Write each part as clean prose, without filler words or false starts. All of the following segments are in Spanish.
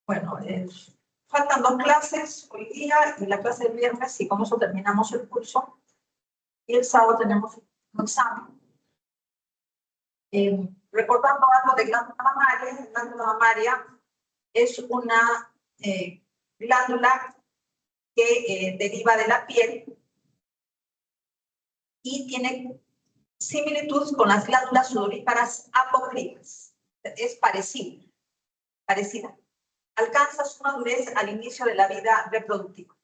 Bueno, faltan 2 clases hoy día y la clase del viernes, y con eso terminamos el curso. Y el sábado tenemos un examen. Recordando algo de glándula mamaria, la glándula mamaria es una glándula que deriva de la piel y tiene similitud con las glándulas sudoríparas apocrinas. Es parecida. Alcanza su madurez al inicio de la vida reproductiva.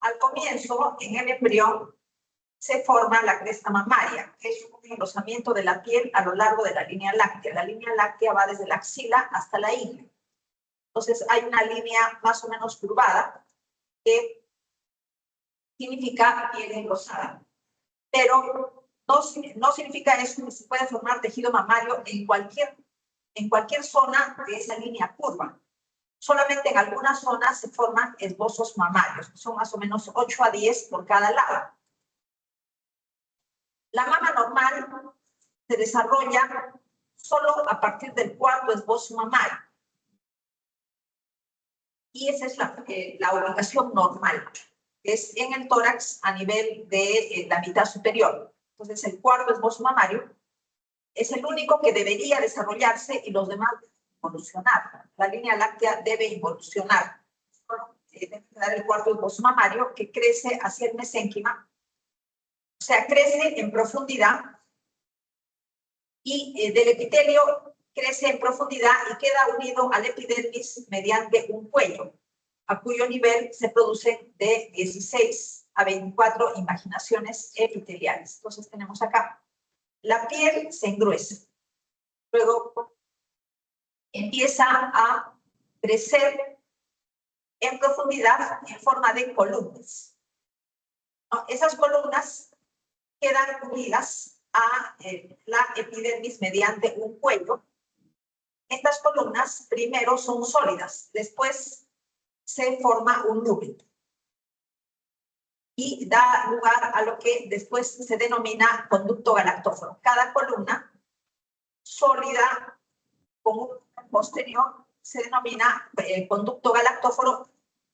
Al comienzo, en el embrión, se forma la cresta mamaria, que es un engrosamiento de la piel a lo largo de la línea láctea. La línea láctea va desde la axila hasta la ingle. Entonces, hay una línea más o menos curvada que significa piel engrosada. Pero no significa eso que se puede formar tejido mamario en cualquier zona de esa línea curva. Solamente en algunas zonas se forman esbozos mamarios, que son más o menos 8 a 10 por cada lado. La mama normal se desarrolla solo a partir del 4º esbozo mamario. Y esa es la ubicación normal, que es en el tórax a nivel de la mitad superior. Entonces, el 4º esbozo mamario es el único que debería desarrollarse y los demás evolucionar. La línea láctea debe evolucionar. Debe quedar el 4º esbozo mamario que crece hacia el mesénquima. O sea, crece en profundidad y del epitelio crece en profundidad y queda unido al epidermis mediante un cuello, a cuyo nivel se producen de 16 a 24 imaginaciones epiteliales. Entonces tenemos acá, la piel se engruesa, luego empieza a crecer en profundidad en forma de columnas. Esas columnas quedan unidas a la epidermis mediante un cuello. Estas columnas primero son sólidas, después se forma un núcleo y da lugar a lo que después se denomina conducto galactóforo. Cada columna sólida con un posterior se denomina conducto galactóforo,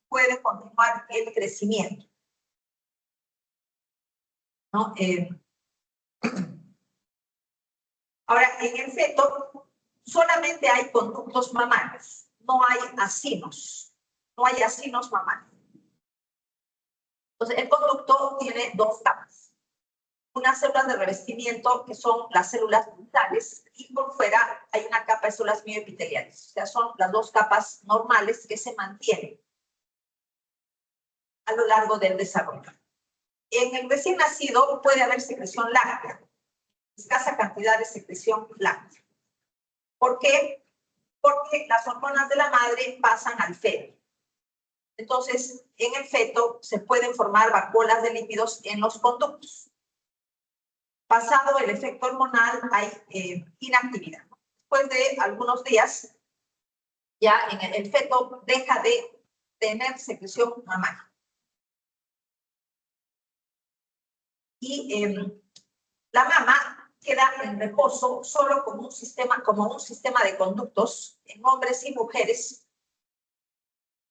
puede continuar el crecimiento, ¿no? Ahora, en el feto solamente hay conductos mamarios, no hay acinos, mamarios. Entonces, el conducto tiene 2 capas. Unas células de revestimiento, que son las células vitales, y por fuera hay una capa de células mioepiteliales. O sea, son las 2 capas normales que se mantienen a lo largo del desarrollo. En el recién nacido puede haber secreción láctea, escasa cantidad de secreción láctea. ¿Por qué? Porque las hormonas de la madre pasan al feto. Entonces, en el feto se pueden formar vacuolas de lípidos en los conductos. Pasado el efecto hormonal hay inactividad. Después de algunos días, ya en el feto deja de tener secreción mamaria. Y la mama queda en reposo solo como un sistema de conductos en hombres y mujeres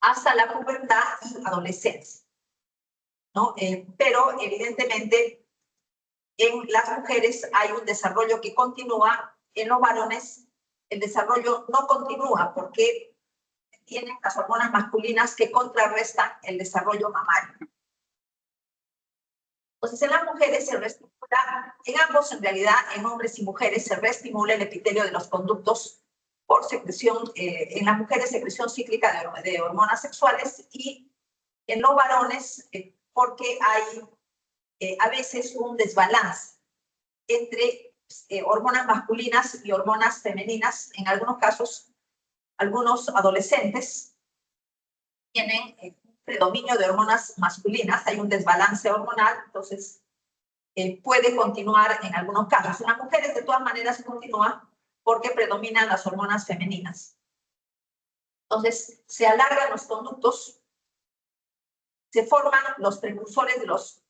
hasta la pubertad y adolescencia, ¿no? Pero evidentemente en las mujeres hay un desarrollo que continúa, en los varones el desarrollo no continúa porque tienen las hormonas masculinas que contrarrestan el desarrollo mamario. Entonces, en las mujeres se reestimula, en ambos en realidad, en hombres y mujeres, se reestimula el epitelio de los conductos por secreción, en las mujeres secreción cíclica de hormonas sexuales y en los varones porque hay a veces un desbalance entre hormonas masculinas y hormonas femeninas. En algunos casos, algunos adolescentes tienen predominio de hormonas masculinas, hay un desbalance hormonal, entonces puede continuar en algunos casos. En las mujeres, de todas maneras, continúa porque predominan las hormonas femeninas. Entonces, se alargan los conductos, se forman los precursores de los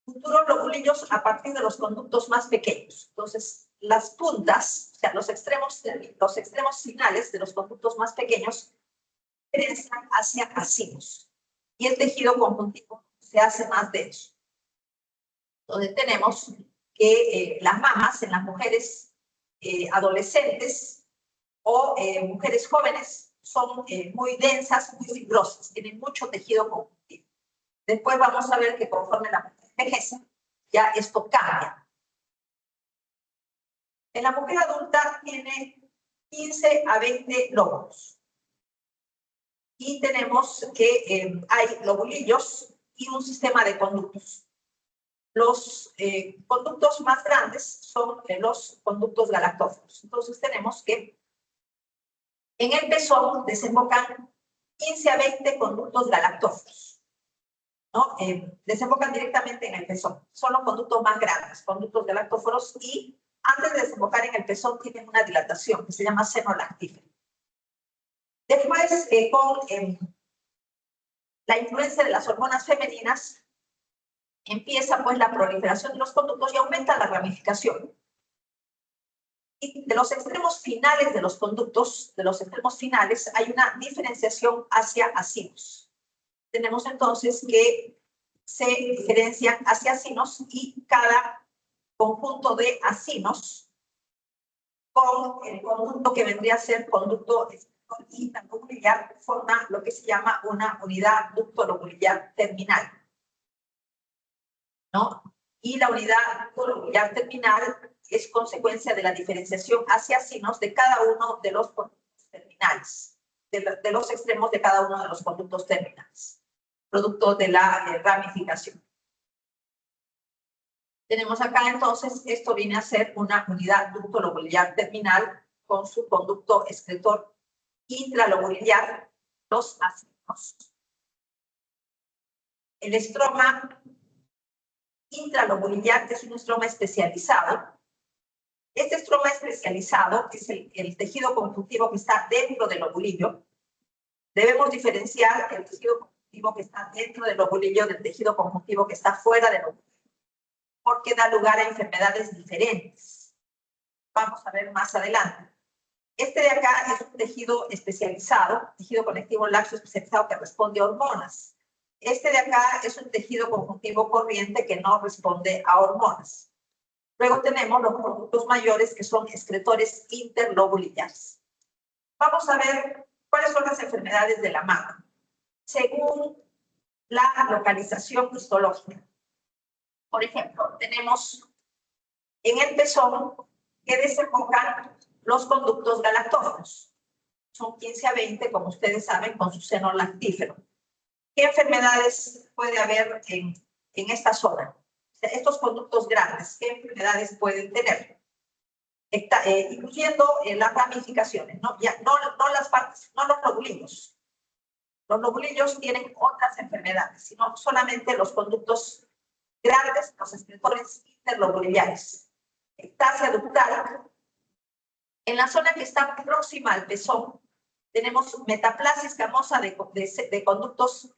futuros lobulillos a partir de los conductos más pequeños. Entonces, las puntas, o sea, los extremos finales de los conductos más pequeños diferencian hacia racimos. Y el tejido conjuntivo se hace más denso. Donde tenemos que las mamas en las mujeres adolescentes o mujeres jóvenes son muy densas, muy fibrosas, tienen mucho tejido conjuntivo. Después vamos a ver que conforme la mujer envejece, ya esto cambia. En la mujer adulta tiene 15 a 20 lóbulos. Y tenemos que hay lobulillos y un sistema de conductos. Los conductos más grandes son los conductos galactóforos. Entonces tenemos que en el pezón desembocan 15 a 20 conductos galactóforos, ¿no? Desembocan directamente en el pezón. Son los conductos más grandes, conductos galactóforos, y antes de desembocar en el pezón tienen una dilatación que se llama seno lactífero. Después, con la influencia de las hormonas femeninas, empieza pues la proliferación de los conductos y aumenta la ramificación. Y de los extremos finales de los conductos, hay una diferenciación hacia acimos. Tenemos entonces que se diferencian hacia acimos y cada conjunto de acimos con el conjunto que vendría a ser conducto interlobulillar forma lo que se llama una unidad ducto-lobulillar terminal, ¿no? Y la unidad ducto-lobulillar terminal es consecuencia de la diferenciación hacia acimos de cada uno de los conductos terminales, de los extremos de cada uno de los conductos terminales, producto de la ramificación. Tenemos acá entonces, esto viene a ser una unidad ducto-lobulillar terminal con su conducto excretor intralobulillar, los acimos. El estroma intralobulillar es un estroma especializado. Este estroma especializado es el tejido conjuntivo que está dentro del lobulillo. Debemos diferenciar el tejido conjuntivo que está dentro del lobulillo del tejido conjuntivo que está fuera del lobulillo, porque da lugar a enfermedades diferentes. Vamos a ver más adelante. Este de acá es un tejido especializado, tejido conectivo laxo especializado que responde a hormonas. Este de acá es un tejido conjuntivo corriente que no responde a hormonas. Luego tenemos los conductos mayores que son excretores interlobulillares. Vamos a ver cuáles son las enfermedades de la mama, según la localización histológica. Por ejemplo, tenemos en el pezón que desembocan los conductos galactóforos. Son 15 a 20, como ustedes saben, con su seno lactífero. ¿Qué enfermedades puede haber en esta zona? O sea, estos conductos grandes, ¿qué enfermedades pueden tener? Incluyendo las ramificaciones, ¿no? No las partes, no los lobulillos. Los lobulillos tienen otras enfermedades, sino solamente los conductos grandes, los excretores interlobulillares. Ectasia ductal. En la zona que está próxima al pezón, tenemos metaplasia escamosa de conductos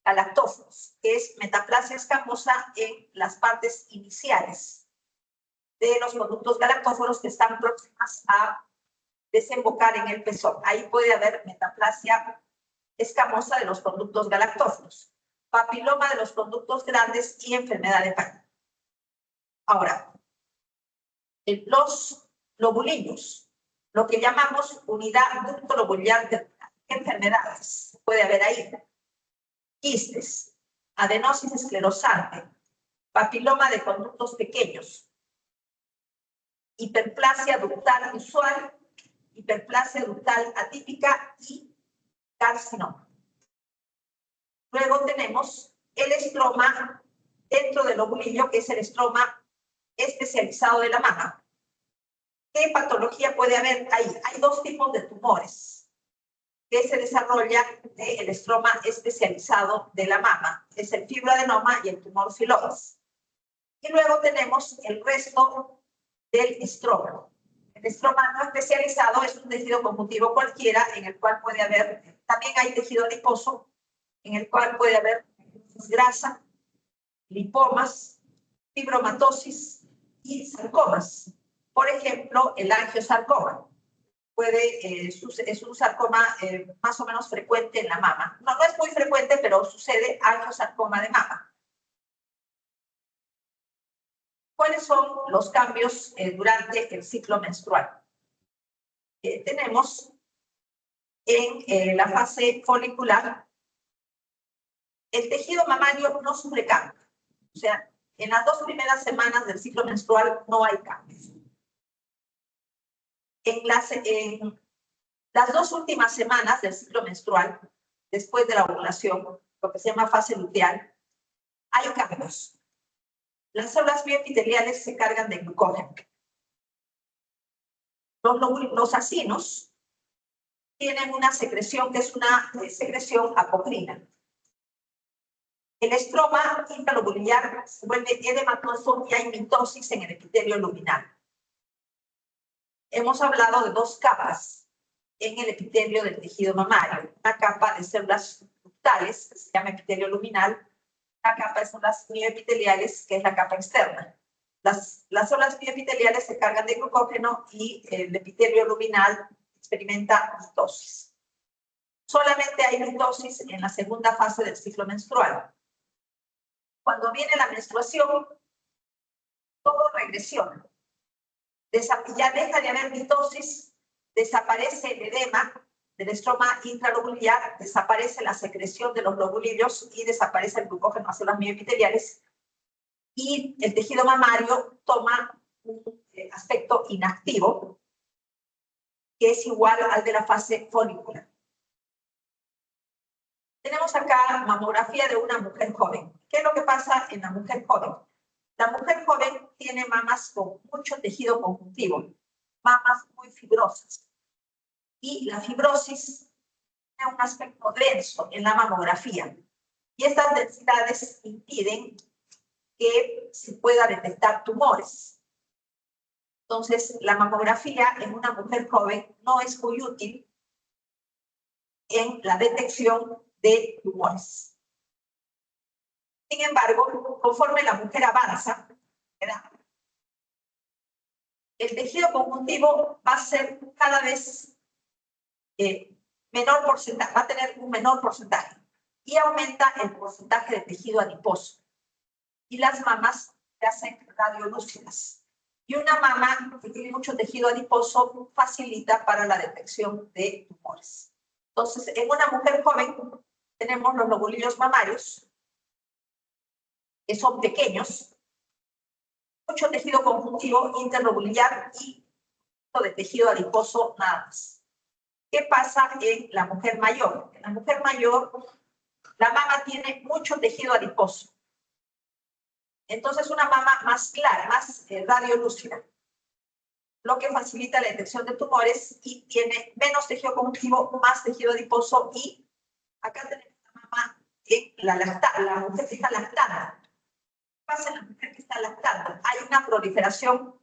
galactóforos, que es metaplasia escamosa en las partes iniciales de los conductos galactóforos que están próximas a desembocar en el pezón. Ahí puede haber metaplasia escamosa de los conductos galactóforos, papiloma de los conductos grandes y enfermedad de Paget. Ahora, los lobulillos, lo que llamamos unidad ducto-lobulillar terminal. ¿Qué enfermedades puede haber ahí? Quistes, adenosis esclerosante, papiloma de conductos pequeños, hiperplasia ductal usual, hiperplasia ductal atípica y carcinoma. Luego tenemos el estroma dentro del lobulillo, que es el estroma especializado de la mama. ¿Qué patología puede haber ahí? Hay dos tipos de tumores que se desarrollan del estroma especializado de la mama. Es el fibroadenoma y el tumor filomas. Y luego tenemos el resto del estroma. El estroma no especializado es un tejido conjuntivo cualquiera en el cual puede haber, también hay tejido adiposo, en el cual puede haber grasa, lipomas, fibromatosis y sarcomas. Por ejemplo, el angiosarcoma. es un sarcoma más o menos frecuente en la mama. No es muy frecuente, pero sucede angiosarcoma de mama. ¿Cuáles son los cambios durante el ciclo menstrual? Tenemos en la fase folicular, el tejido mamario no sufre cambios. O sea, en las 2 primeras semanas del ciclo menstrual no hay cambios. En las 2 últimas semanas del ciclo menstrual, después de la ovulación, lo que se llama fase luteal, hay cambios. Las células bioepiteliales se cargan de glucógeno. Los acinos tienen una secreción que es una secreción apocrina. El estroma intralobular se vuelve edematoso y hay mitosis en el epitelio luminal. Hemos hablado de 2 capas en el epitelio del tejido mamario. Una capa de células ductales, que se llama epitelio luminal. Una capa de células mioepiteliales, que es la capa externa. Las células bioepiteliales se cargan de glucógeno y el epitelio luminal experimenta mitosis. Solamente hay mitosis en la segunda fase del ciclo menstrual. Cuando viene la menstruación, todo regresiona. Ya deja de haber mitosis, desaparece el edema del estroma intralobular, desaparece la secreción de los globulillos y desaparece el glucógeno en las células mioepiteliales. Y el tejido mamario toma un aspecto inactivo, que es igual al de la fase folicular. Tenemos acá mamografía de una mujer joven. ¿Qué es lo que pasa en la mujer joven? La mujer joven tiene mamas con mucho tejido conjuntivo, mamas muy fibrosas. Y la fibrosis tiene un aspecto denso en la mamografía. Y estas densidades impiden que se pueda detectar tumores. Entonces, la mamografía en una mujer joven no es muy útil en la detección de tumores. Sin embargo, conforme la mujer avanza, ¿verdad?, el tejido conjuntivo va a ser cada vez menor porcentaje, va a tener un menor porcentaje y aumenta el porcentaje de tejido adiposo. Y las mamas se hacen radiolúcidas. Y una mama que tiene mucho tejido adiposo facilita para la detección de tumores. Entonces, en una mujer joven tenemos los lobulillos mamarios, que son pequeños, mucho tejido conjuntivo interlobular y de tejido adiposo nada más. ¿Qué pasa en la mujer mayor? En la mujer mayor, la mama tiene mucho tejido adiposo. Entonces, una mama más clara, más radiolúcida, lo que facilita la detección de tumores y tiene menos tejido conjuntivo, más tejido adiposo. Y acá tenemos la mama en la mujer que está lactando. ¿Qué pasa en la mujer que está lactando? Hay una proliferación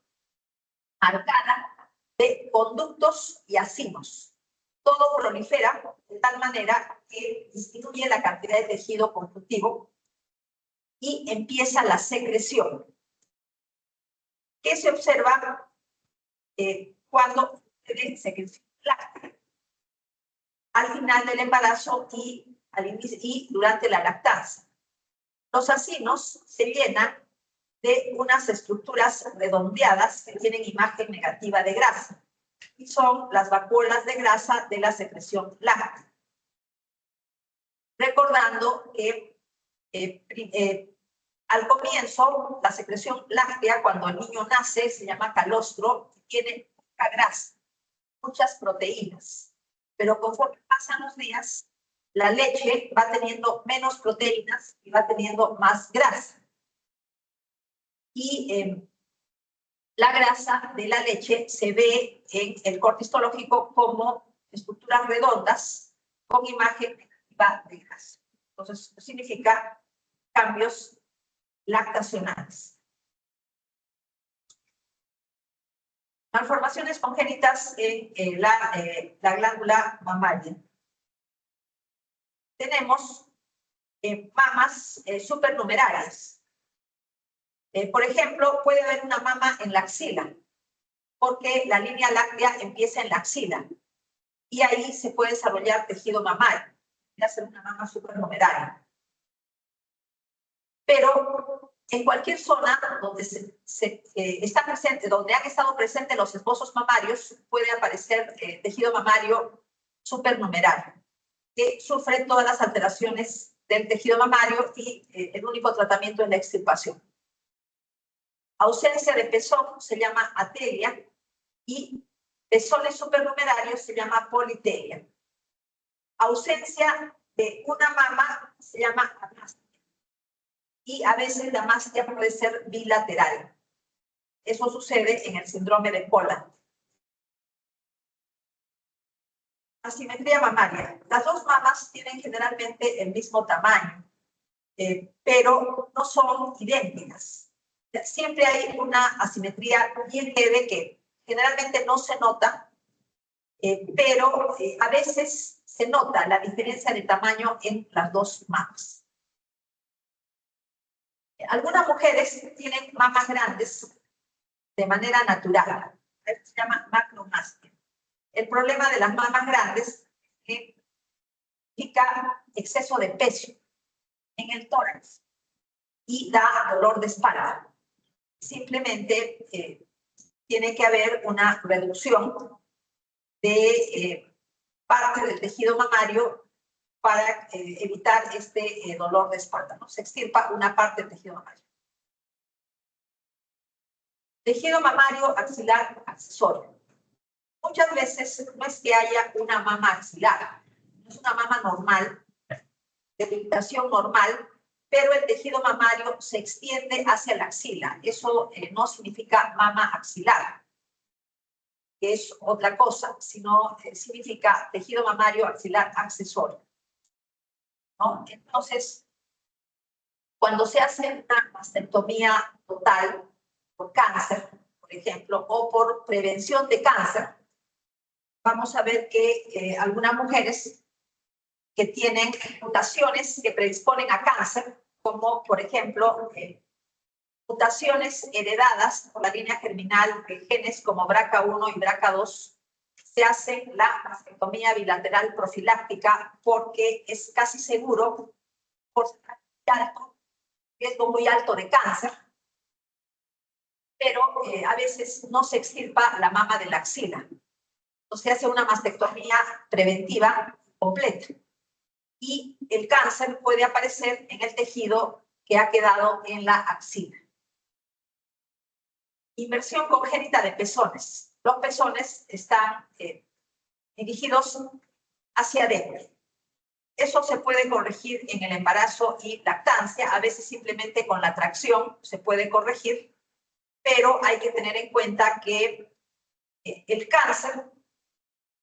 marcada de conductos y acinos. Todo prolifera de tal manera que disminuye la cantidad de tejido conjuntivo y empieza la secreción. ¿Qué se observa cuando se secreción láctea? Al final del embarazo y durante la lactancia. Los acinos se llenan de unas estructuras redondeadas que tienen imagen negativa de grasa y son las vacuolas de grasa de la secreción láctea. Recordando que al comienzo, la secreción láctea, cuando el niño nace, se llama calostro, tiene mucha grasa, muchas proteínas. Pero conforme pasan los días, la leche va teniendo menos proteínas y va teniendo más grasa. Y la grasa de la leche se ve en el corte histológico como estructuras redondas con imagen negativa de grasa. Entonces, significa cambios lactacionales. Malformaciones congénitas en la glándula mamaria. Tenemos mamas supernumerarias. Por ejemplo, puede haber una mama en la axila porque la línea láctea empieza en la axila y ahí se puede desarrollar tejido mamario, y hacer una mama supernumeraria. Pero en cualquier zona donde está presente, donde han estado presentes los esbozos mamarios, puede aparecer tejido mamario supernumerario, que sufre todas las alteraciones del tejido mamario y el único tratamiento es la extirpación. Ausencia de pezón se llama atelia y pezones supernumerarios se llama politelia. Ausencia de una mama se llama amastia. Y a veces la amastia puede ser bilateral. Eso sucede en el síndrome de Poland. Asimetría mamaria. Las dos mamas tienen generalmente el mismo tamaño, pero no son idénticas. Siempre hay una asimetría bien leve que generalmente no se nota, pero a veces se nota la diferencia de tamaño en las dos mamas. Algunas mujeres tienen mamas grandes de manera natural. Esto se llama macromastia. El problema de las mamas grandes es que implica exceso de peso en el tórax y da dolor de espalda. Simplemente tiene que haber una reducción de parte del tejido mamario para evitar este dolor de espalda, ¿no? Se extirpa una parte del tejido mamario. Tejido mamario axilar accesorio. Muchas veces no es que haya una mama axilar, es una mama normal, de limitación normal, pero el tejido mamario se extiende hacia la axila. Eso no significa mama axilar, que es otra cosa, sino significa tejido mamario axilar accesorio, ¿no? Entonces, cuando se hace una mastectomía total por cáncer, por ejemplo, o por prevención de cáncer, vamos a ver que algunas mujeres que tienen mutaciones que predisponen a cáncer, como por ejemplo mutaciones heredadas por la línea germinal de genes como BRCA1 y BRCA2, se hace la mastectomía bilateral profiláctica porque es casi seguro, por riesgo muy alto de cáncer, pero a veces no se extirpa la mama de la axila. Se hace una mastectomía preventiva completa y el cáncer puede aparecer en el tejido que ha quedado en la axila. Inversión congénita de pezones. Los pezones están dirigidos hacia adentro. Eso se puede corregir en el embarazo y lactancia, a veces simplemente con la tracción se puede corregir, pero hay que tener en cuenta que el cáncer,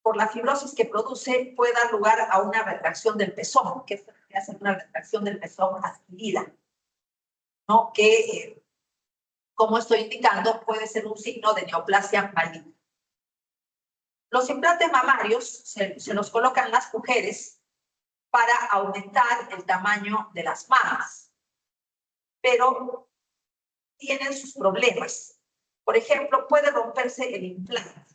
por la fibrosis que produce, puede dar lugar a una retracción del pezón, que es una retracción del pezón adquirida, ¿no? Que, como estoy indicando, puede ser un signo de neoplasia maligna. Los implantes mamarios se los colocan las mujeres para aumentar el tamaño de las mamas, pero tienen sus problemas. Por ejemplo, puede romperse el implante.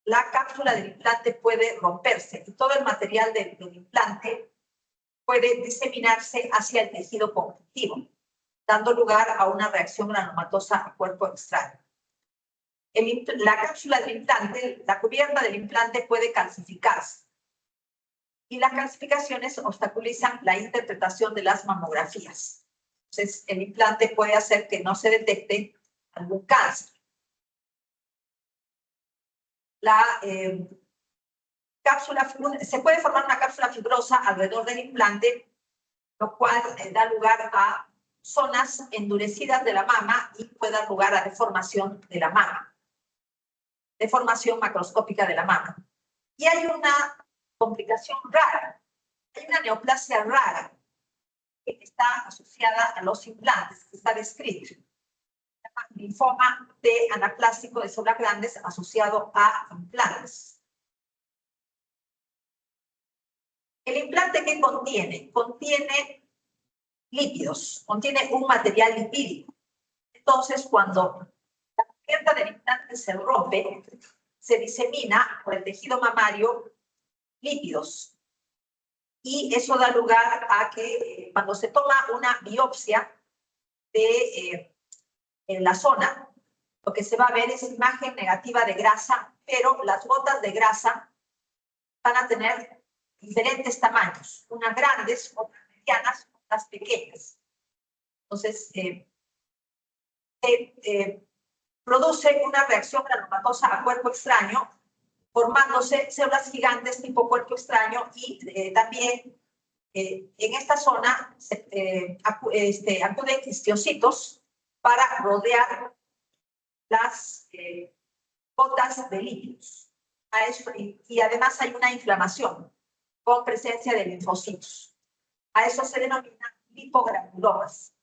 La cápsula del implante puede romperse y todo el material del implante puede diseminarse hacia el tejido conjuntivo, dando lugar a una reacción granulomatosa a cuerpo extraño. La cápsula del implante, la cubierta del implante puede calcificarse y las calcificaciones obstaculizan la interpretación de las mamografías. Entonces, el implante puede hacer que no se detecte algún cáncer. La cápsula, se puede formar una cápsula fibrosa alrededor del implante, lo cual da lugar a zonas endurecidas de la mama y puede dar lugar a deformación de la mama, deformación macroscópica de la mama. Y hay una complicación rara, hay una neoplasia rara que está asociada a los implantes, que está descrito. Linfoma de anaplásico de células grandes asociado a implantes. ¿El implante qué contiene? Contiene lípidos, contiene un material lipídico. Entonces, cuando la cubierta del implante se rompe, se disemina por el tejido mamario lípidos. Y eso da lugar a que cuando se toma una biopsia en la zona, lo que se va a ver es imagen negativa de grasa, pero las gotas de grasa van a tener diferentes tamaños, unas grandes, otras medianas, otras pequeñas. Entonces, produce una reacción granulomatosa a cuerpo extraño, formándose células gigantes tipo cuerpo extraño y también en esta zona acuden histiocitos para rodear las gotas de lípidos. Y además hay una inflamación con presencia de linfocitos. A eso se denomina lipogranulomas.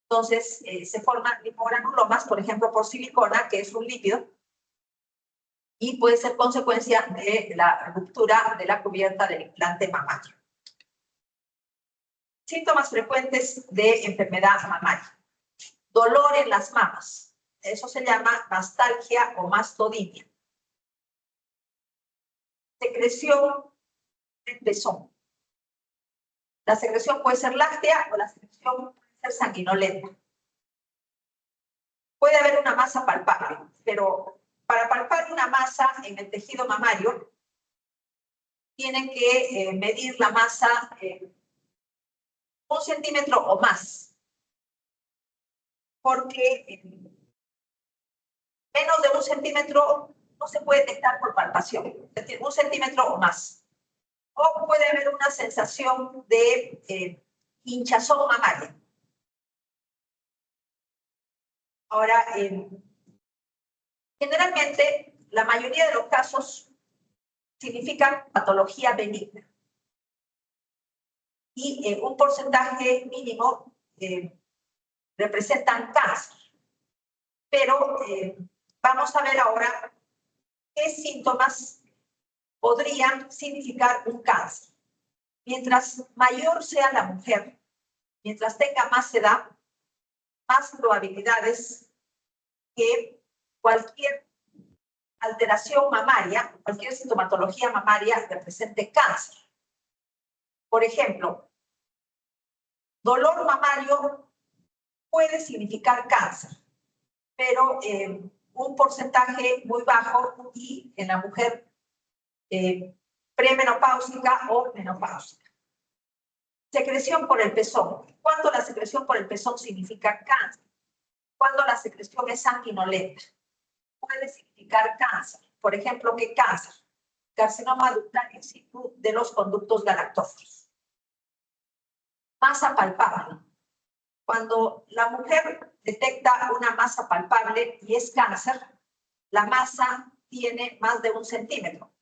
Entonces, se forman lipogranulomas, por ejemplo, por silicona, que es un lípido, y puede ser consecuencia de la ruptura de la cubierta del implante mamario. Síntomas frecuentes de enfermedad mamaria. Dolor en las mamas. Eso se llama mastalgia o mastodinia. Secreción del pezón. La secreción puede ser láctea o la secreción puede ser sanguinolenta. Puede haber una masa palpable, pero para palpar una masa en el tejido mamario, tienen que medir la masa 1 centímetro o más, porque menos de 1 centímetro no se puede detectar por palpación, es decir, 1 centímetro o más. O puede haber una sensación de hinchazón mamaria. Ahora, generalmente, la mayoría de los casos significan patología benigna. Y un porcentaje mínimo representan cáncer. Pero vamos a ver ahora qué síntomas podrían significar un cáncer. Mientras mayor sea la mujer, mientras tenga más edad, más probabilidades que cualquier alteración mamaria, cualquier sintomatología mamaria represente cáncer. Por ejemplo, dolor mamario puede significar cáncer, pero un porcentaje muy bajo y en la mujer premenopáusica o menopáusica. Secreción por el pezón. ¿Cuándo la secreción por el pezón significa cáncer? Cuando la secreción es sanguinolenta. Puede significar cáncer. Por ejemplo, ¿qué cáncer? Carcinoma ductal in situ de los conductos galactóferos. Masa palpable. Cuando la mujer detecta una masa palpable y es cáncer, la masa tiene más de 1 centímetro.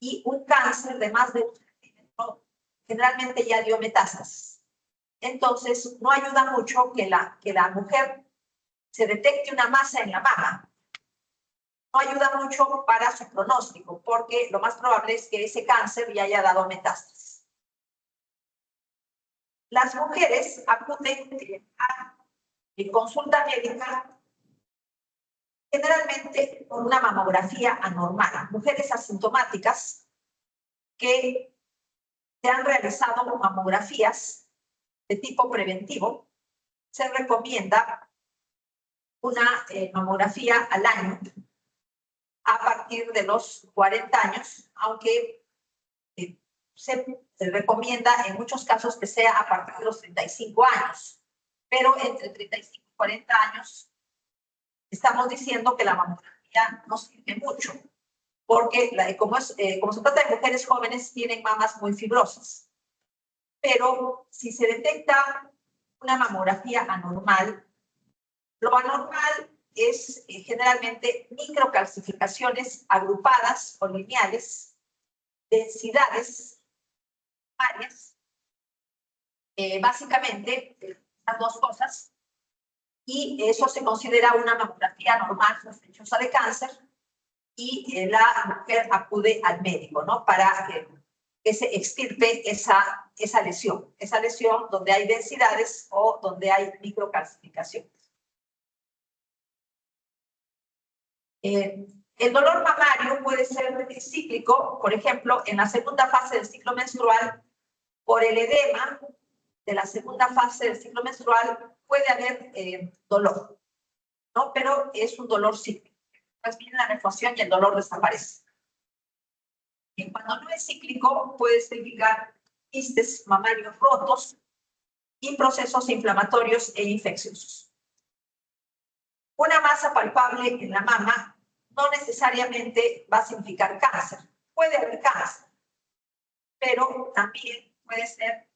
Y un cáncer de más de 1 centímetro generalmente ya dio metástasis. Entonces, no ayuda mucho que la mujer se detecte una masa en la mama. No ayuda mucho para su pronóstico, porque lo más probable es que ese cáncer ya haya dado metástasis. Las mujeres acuden a consulta médica generalmente con una mamografía anormal. Mujeres asintomáticas que se han realizado mamografías de tipo preventivo, se recomienda una mamografía al año a partir de los 40 años, aunque se recomienda en muchos casos que sea a partir de los 35 años, pero entre 35 y 40 años estamos diciendo que la mamografía no sirve mucho, porque como se trata de mujeres jóvenes, tienen mamas muy fibrosas. Pero si se detecta una mamografía anormal, lo anormal es generalmente microcalcificaciones agrupadas o lineales, densidades varias, básicamente las dos cosas, y eso se considera una mamografía normal sospechosa de cáncer, y la mujer acude al médico, ¿no? Para que se extirpe esa lesión donde hay densidades o donde hay microcalcificaciones. El dolor mamario puede ser cíclico, por ejemplo, en la segunda fase del ciclo menstrual, por el edema de la segunda fase del ciclo menstrual puede haber dolor, ¿no? Pero es un dolor cíclico. Pues viene la menstruación y el dolor desaparece. Y cuando no es cíclico, puede significar quistes mamarios rotos y procesos inflamatorios e infecciosos. Una masa palpable en la mama no necesariamente va a significar cáncer. Puede haber cáncer, pero también puede ser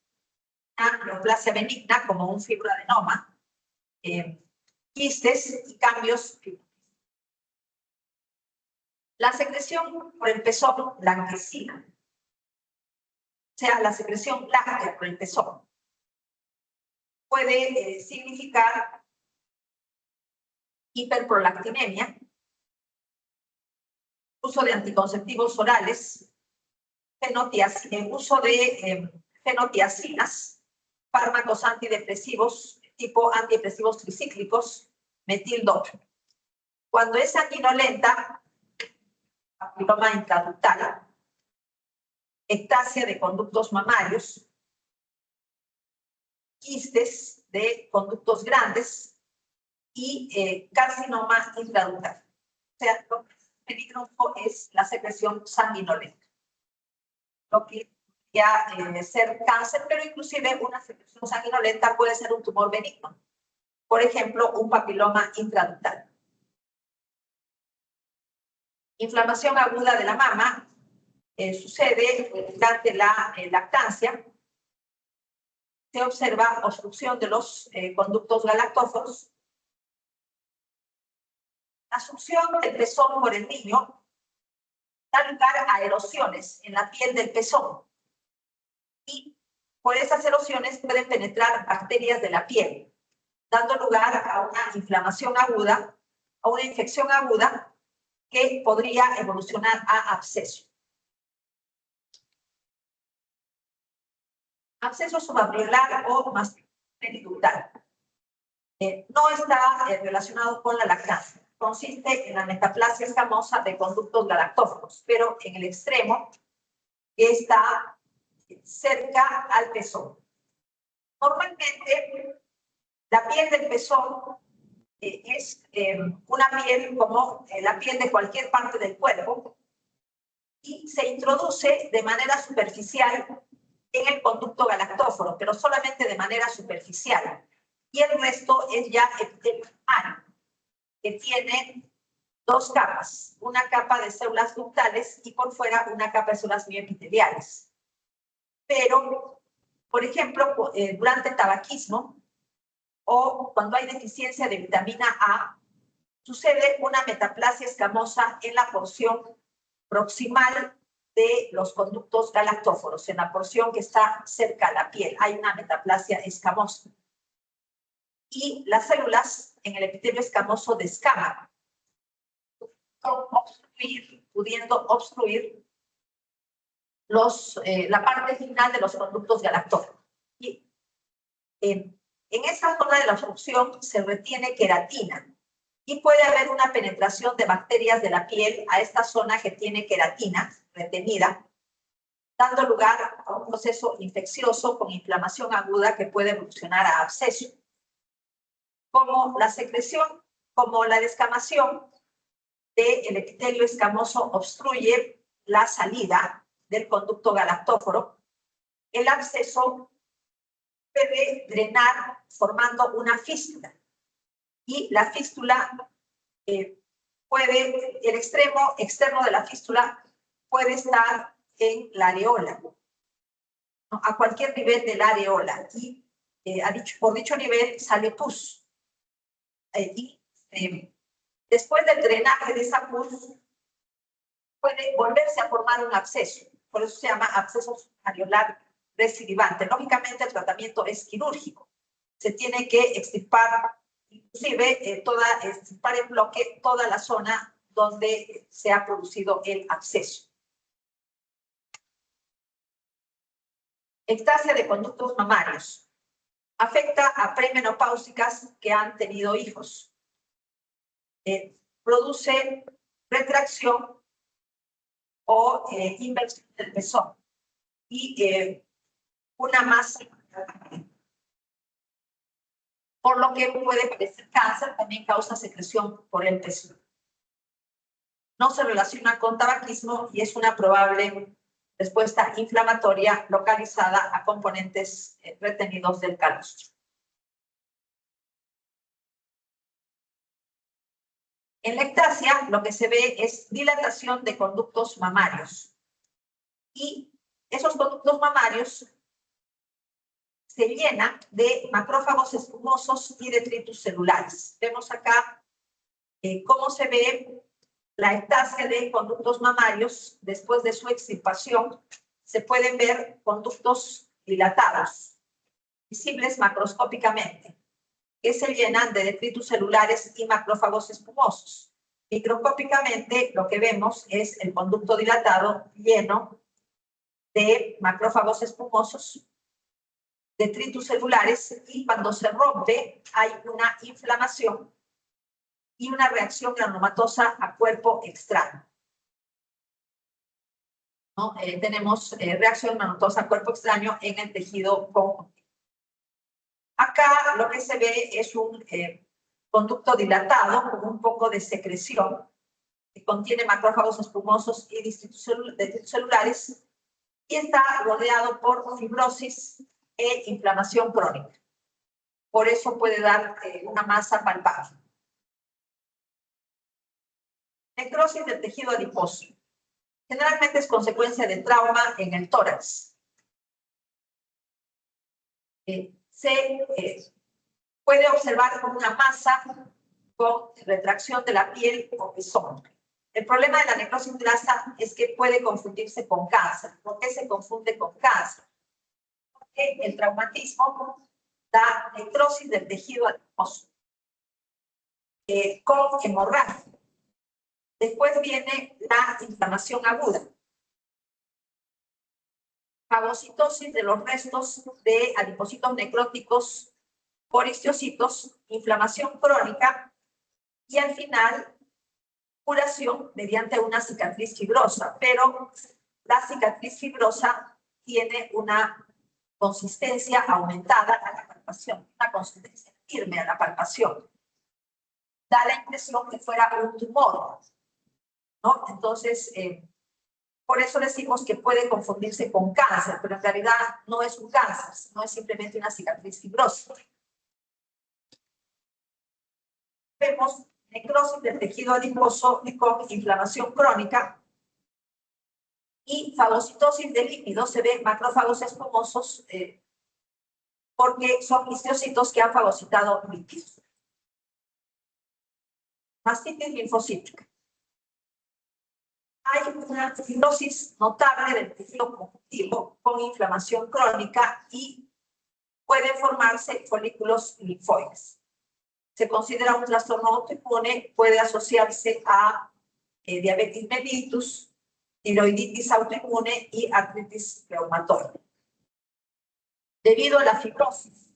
una neoplasia benigna, como un fibroadenoma, quistes y cambios. La secreción por el pezón blanquecina, o sea, la secreción láctea por el pezón, puede significar hiperprolactinemia, uso de anticonceptivos orales, uso de fenotiacinas, fármacos antidepresivos tipo antidepresivos tricíclicos, metil-2. Cuando es sanguinolenta, papiloma intraductal, ectasia de conductos mamarios, quistes de conductos grandes y carcinoma intraductal. O sea, lo que es peligroso es la secreción sanguinolenta. Lo que podría ser cáncer, pero inclusive una secreción sanguinolenta puede ser un tumor benigno. Por ejemplo, un papiloma intraductal. Inflamación aguda de la mama sucede durante la lactancia. Se observa obstrucción de los conductos galactóforos. La succión del pezón por el niño da lugar a erosiones en la piel del pezón. Y por esas erosiones pueden penetrar bacterias de la piel, dando lugar a una inflamación aguda, a una infección aguda que podría evolucionar a absceso. Absceso subalveolar o mastín periductal. No está relacionado con la lactancia. Consiste en la metaplasia escamosa de conductos galactóforos, pero en el extremo está cerca al pezón. Normalmente, la piel del pezón es una piel como la piel de cualquier parte del cuerpo y se introduce de manera superficial en el conducto galactóforo, pero solamente de manera superficial. Y el resto es ya epitelio primario, que tiene dos capas, una capa de células ductales y por fuera una capa de células mioepiteliales. Pero, por ejemplo, durante el tabaquismo o cuando hay deficiencia de vitamina A, sucede una metaplasia escamosa en la porción proximal de los conductos galactóforos, en la porción que está cerca a la piel. Hay una metaplasia escamosa. Y las células en el epitelio escamoso descaman, pudiendo obstruir la parte final de los conductos galactóforos. Y en esa zona de la obstrucción se retiene queratina y puede haber una penetración de bacterias de la piel a esta zona que tiene queratina retenida, dando lugar a un proceso infeccioso con inflamación aguda que puede evolucionar a absceso. Como la secreción, como la descamación del epitelio escamoso obstruye la salida del conducto galactóforo, el absceso puede drenar formando una fístula. Y la fístula el extremo externo de la fístula puede estar en la areola, ¿no? A cualquier nivel de la areola. Y por dicho nivel sale pus. Después del drenaje de esa pus, puede volverse a formar un absceso. Por eso se llama absceso areolar recidivante. Lógicamente, el tratamiento es quirúrgico. Se tiene que extirpar, inclusive, extirpar en bloque toda la zona donde se ha producido el absceso. Ectasia de conductos mamarios. Afecta a premenopáusicas que han tenido hijos. produce retracción o inversión del pezón y una masa, por lo que puede parecer cáncer, también causa secreción por el pezón. No se relaciona con tabaquismo y es una probable respuesta inflamatoria localizada a componentes retenidos del calostro. En la ectasia lo que se ve es dilatación de conductos mamarios y esos conductos mamarios se llenan de macrófagos espumosos y detritus celulares. Vemos acá cómo se ve la ectasia de conductos mamarios después de su extirpación. Se pueden ver conductos dilatados, visibles macroscópicamente, que se llenan de detritus celulares y macrófagos espumosos. Microscópicamente lo que vemos es el conducto dilatado lleno de macrófagos espumosos, detritus celulares, y cuando se rompe hay una inflamación y una reacción granulomatosa a cuerpo extraño. ¿No? Tenemos reacción granulomatosa a cuerpo extraño en el tejido conjuntivo. Acá lo que se ve es un conducto dilatado con un poco de secreción que contiene macrófagos espumosos y detritus celulares y está rodeado por fibrosis e inflamación crónica. Por eso puede dar una masa palpable. Necrosis del tejido adiposo. Generalmente es consecuencia de trauma en el tórax. Se puede observar como una masa con retracción de la piel o pezón. El problema de la necrosis grasa es que puede confundirse con cáncer. ¿Por qué se confunde con cáncer? Porque el traumatismo da necrosis del tejido adiposo con hemorragia. Después viene la inflamación aguda, fagocitosis de los restos de adipocitos necróticos por histocitos, inflamación crónica y al final curación mediante una cicatriz fibrosa, pero la cicatriz fibrosa tiene una consistencia aumentada a la palpación, una consistencia firme a la palpación. Da la impresión que fuera un tumor, ¿no? Entonces, por eso decimos que puede confundirse con cáncer, pero en realidad no es un cáncer, no es simplemente una cicatriz fibrosa. Vemos necrosis del tejido adiposo con inflamación crónica y fagocitosis de lípidos. Se ven macrófagos espumosos porque son histocitos que han fagocitado lípidos. Mastitis linfocítica. Hay una fibrosis notable del tejido conjuntivo con inflamación crónica y pueden formarse folículos linfoides. Se considera un trastorno autoinmune, puede asociarse a diabetes mellitus, tiroiditis autoinmune y artritis reumatoide. Debido a la fibrosis,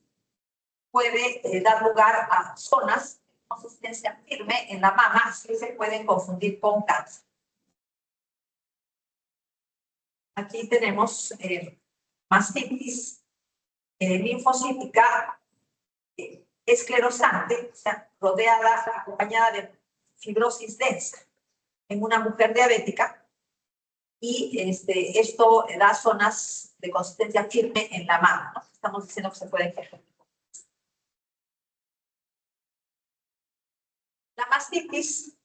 puede dar lugar a zonas de consistencia firme en la mama que se pueden confundir con cáncer. Aquí tenemos mastitis linfocítica esclerosante, o sea, rodeada, acompañada de fibrosis densa en una mujer diabética, y esto da zonas de consistencia firme en la mama, ¿no? Estamos diciendo que se puede confundir. La mastitis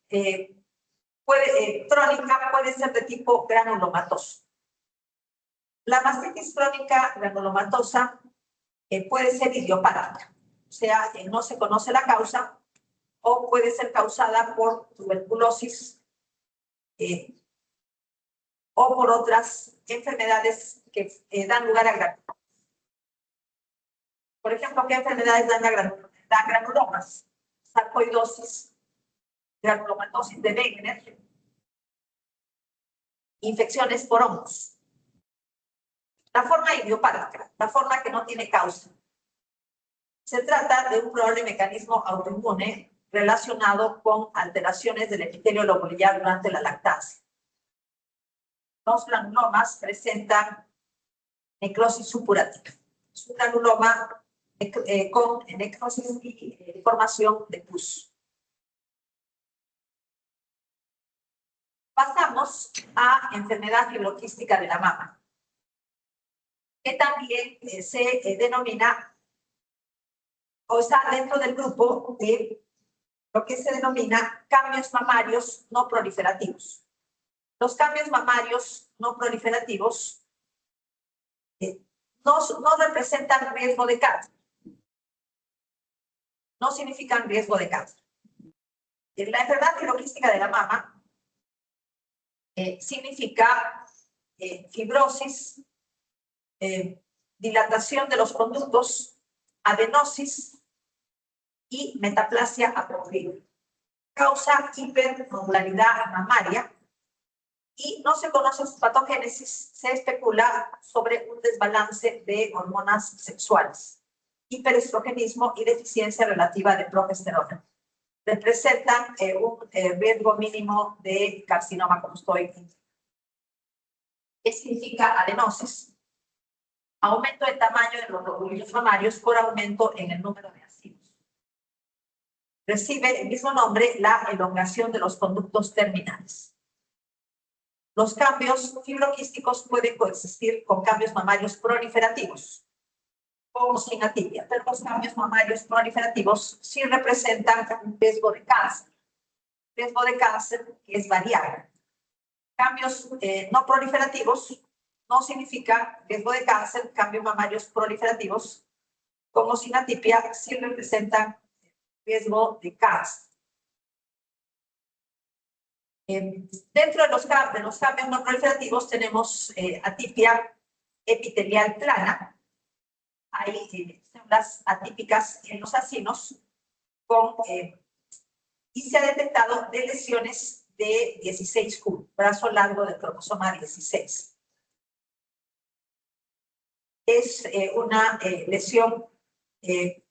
crónica puede ser de tipo granulomatoso. La mastitis crónica granulomatosa puede ser idiopática, o sea, no se conoce la causa, o puede ser causada por tuberculosis o por otras enfermedades que dan lugar a granulomas. Por ejemplo, ¿qué enfermedades dan granulomas? Sarcoidosis, granulomatosis de Wegener, infecciones por hongos. La forma idiopática, la forma que no tiene causa. Se trata de un probable mecanismo autoinmune relacionado con alteraciones del epitelio lobular durante la lactancia. Los granulomas presentan necrosis supurativa. Es un granuloma con necrosis y formación de pus. Pasamos a enfermedad fibroquística de la mama, que también se denomina, o está dentro del grupo de lo que se denomina cambios mamarios no proliferativos. Los cambios mamarios no proliferativos no representan riesgo de cáncer. No significan riesgo de cáncer. La enfermedad fibroquística de la mama significa fibrosis, dilatación de los conductos, adenosis y metaplasia apocrina. Causa hipermodularidad mamaria y no se conoce su patogénesis. Se especula sobre un desbalance de hormonas sexuales, hiperestrogenismo y deficiencia relativa de progesterona. Representan un riesgo mínimo de carcinoma, como estoy indicando. ¿Qué significa adenosis? Aumento del tamaño de los lóbulos mamarios por aumento en el número de acidos. Recibe el mismo nombre la elongación de los conductos terminales. Los cambios fibroquísticos pueden coexistir con cambios mamarios proliferativos, como sin atipia, pero los cambios mamarios proliferativos sí representan un riesgo de cáncer. Riesgo de cáncer que es variable. Cambios no proliferativos no significa riesgo de cáncer. Cambios mamarios proliferativos, como sin atipia, sí representan riesgo de cáncer. Dentro de los cambios no proliferativos tenemos atipia epitelial plana. Hay células atípicas en los acinos y se ha detectado de lesiones de 16q, brazo largo del cromosoma 16. Es una lesión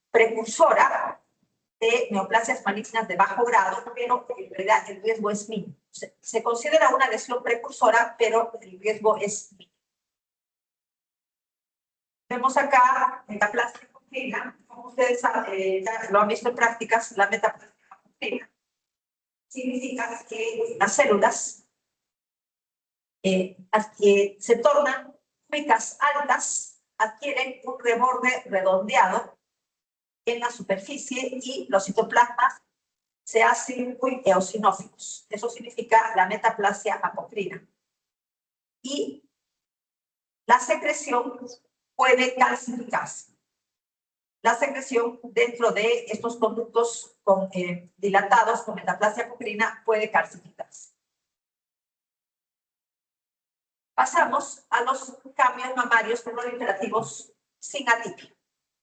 precursora de neoplasias malignas de bajo grado, pero en realidad el riesgo es mínimo. Se considera una lesión precursora, pero el riesgo es mínimo. Vemos acá metaplasia apocrina. Como ustedes ya lo han visto en prácticas, la metaplasia apocrina significa que las células se tornan cúbicas altas, adquieren un reborde redondeado en la superficie y los citoplasmas se hacen muy eosinófilos. Eso significa la metaplasia apocrina. Y la secreción puede calcificarse. La secreción dentro de estos conductos dilatados con metaplasia apocrina puede calcificarse. Pasamos a los cambios mamarios proliferativos sin atipia,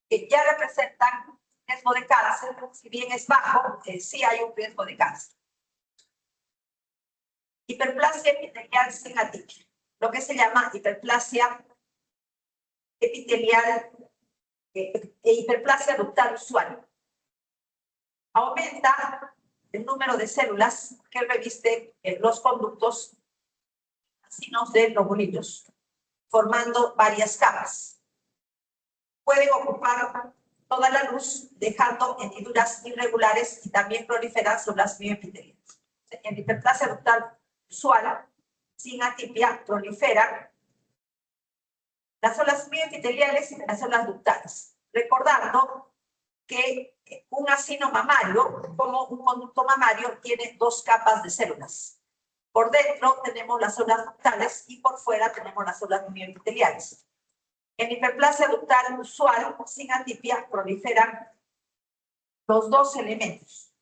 que ya representan riesgo de cáncer. Si bien es bajo, sí hay un riesgo de cáncer. Hiperplasia epitelial sin atipia, lo que se llama hiperplasia epitelial e hiperplasia ductal usual. Aumenta el número de células que revisten los conductos acinos de lobulillos, formando varias capas. Pueden ocupar toda la luz, dejando hendiduras irregulares y también proliferan células mioepiteliales. En hiperplasia ductal usual, sin atipia, proliferan las células mioepiteliales y las células ductales. Recordando que un acino mamario, como un conducto mamario, tiene dos capas de células. Por dentro tenemos las células ductales y por fuera tenemos las células mioepiteliales. En hiperplasia ductal usual, sin atipia, proliferan los dos elementos.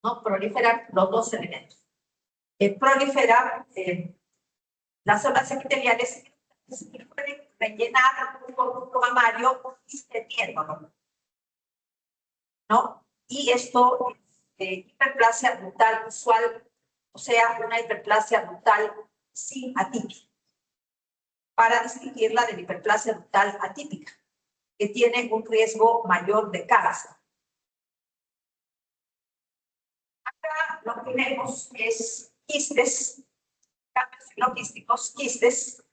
¿No? Proliferan los dos elementos. Proliferan las células epiteliales y pueden rellenar un conducto mamario extendiéndolo, ¿no? Y esto es hiperplasia ductal usual, o sea, una hiperplasia ductal sin atipia, para distinguirla de la hiperplasia ductal atípica, que tiene un riesgo mayor de cáncer. acá lo que vemos es quistes, cambios filoquísticos, quistes,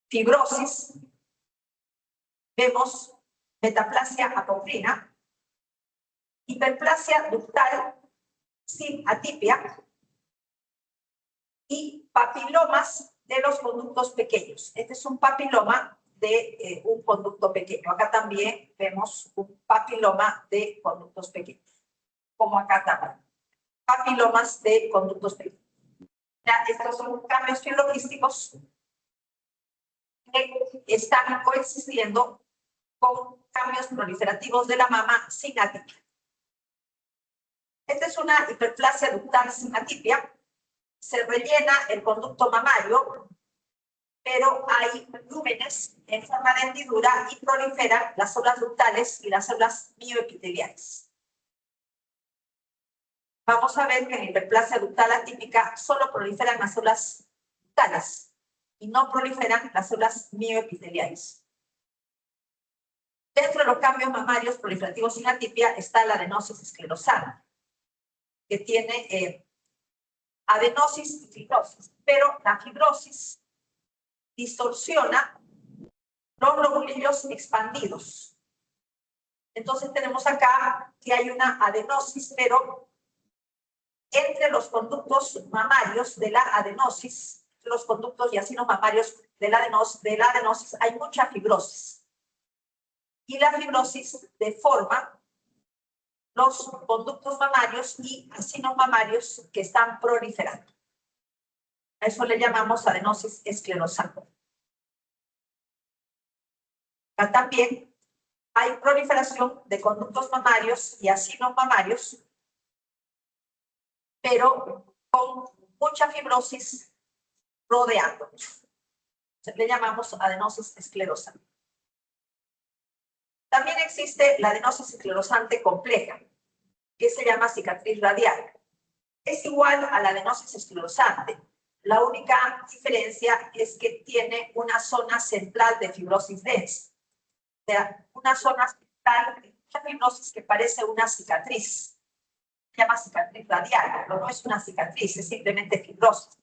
fibrosis, vemos metaplasia apocrina, hiperplasia ductal sin atipia y papilomas de los conductos pequeños. Este es un papiloma de un conducto pequeño. Acá también vemos un papiloma de conductos pequeños, como acá también. Papilomas de conductos pequeños. Ya, estos son cambios filoquísticos que están coexistiendo con cambios proliferativos de la mama sin atipia. Esta es una hiperplasia ductal sin atipia. Se rellena el conducto mamario, pero hay lúmenes en forma de hendidura y proliferan las células ductales y las células mioepiteliales. Vamos a ver que en la hiperplasia ductal atípica solo proliferan las células ductales y no proliferan las células mioepiteliales. Dentro de los cambios mamarios proliferativos sin atipia está la adenosis esclerosante, que tiene adenosis y fibrosis, pero la fibrosis distorsiona los lobulillos expandidos. Entonces tenemos acá que hay una adenosis, pero entre los conductos mamarios de la adenosis, los conductos yacinos mamarios de la adenosis hay mucha fibrosis. Y la fibrosis deforma los conductos mamarios y acinos mamarios que están proliferando. A eso le llamamos adenosis esclerosante. Acá también hay proliferación de conductos mamarios y acinos mamarios, pero con mucha fibrosis rodeándolos. Le llamamos adenosis esclerosante. También existe la adenosis esclerosante compleja, que se llama cicatriz radial. Es igual a la adenosis esclerosante. La única diferencia es que tiene una zona central de fibrosis densa. O sea, una zona central de mucha fibrosis que parece una cicatriz. Se llama cicatriz radial, pero no es una cicatriz, es simplemente fibrosis.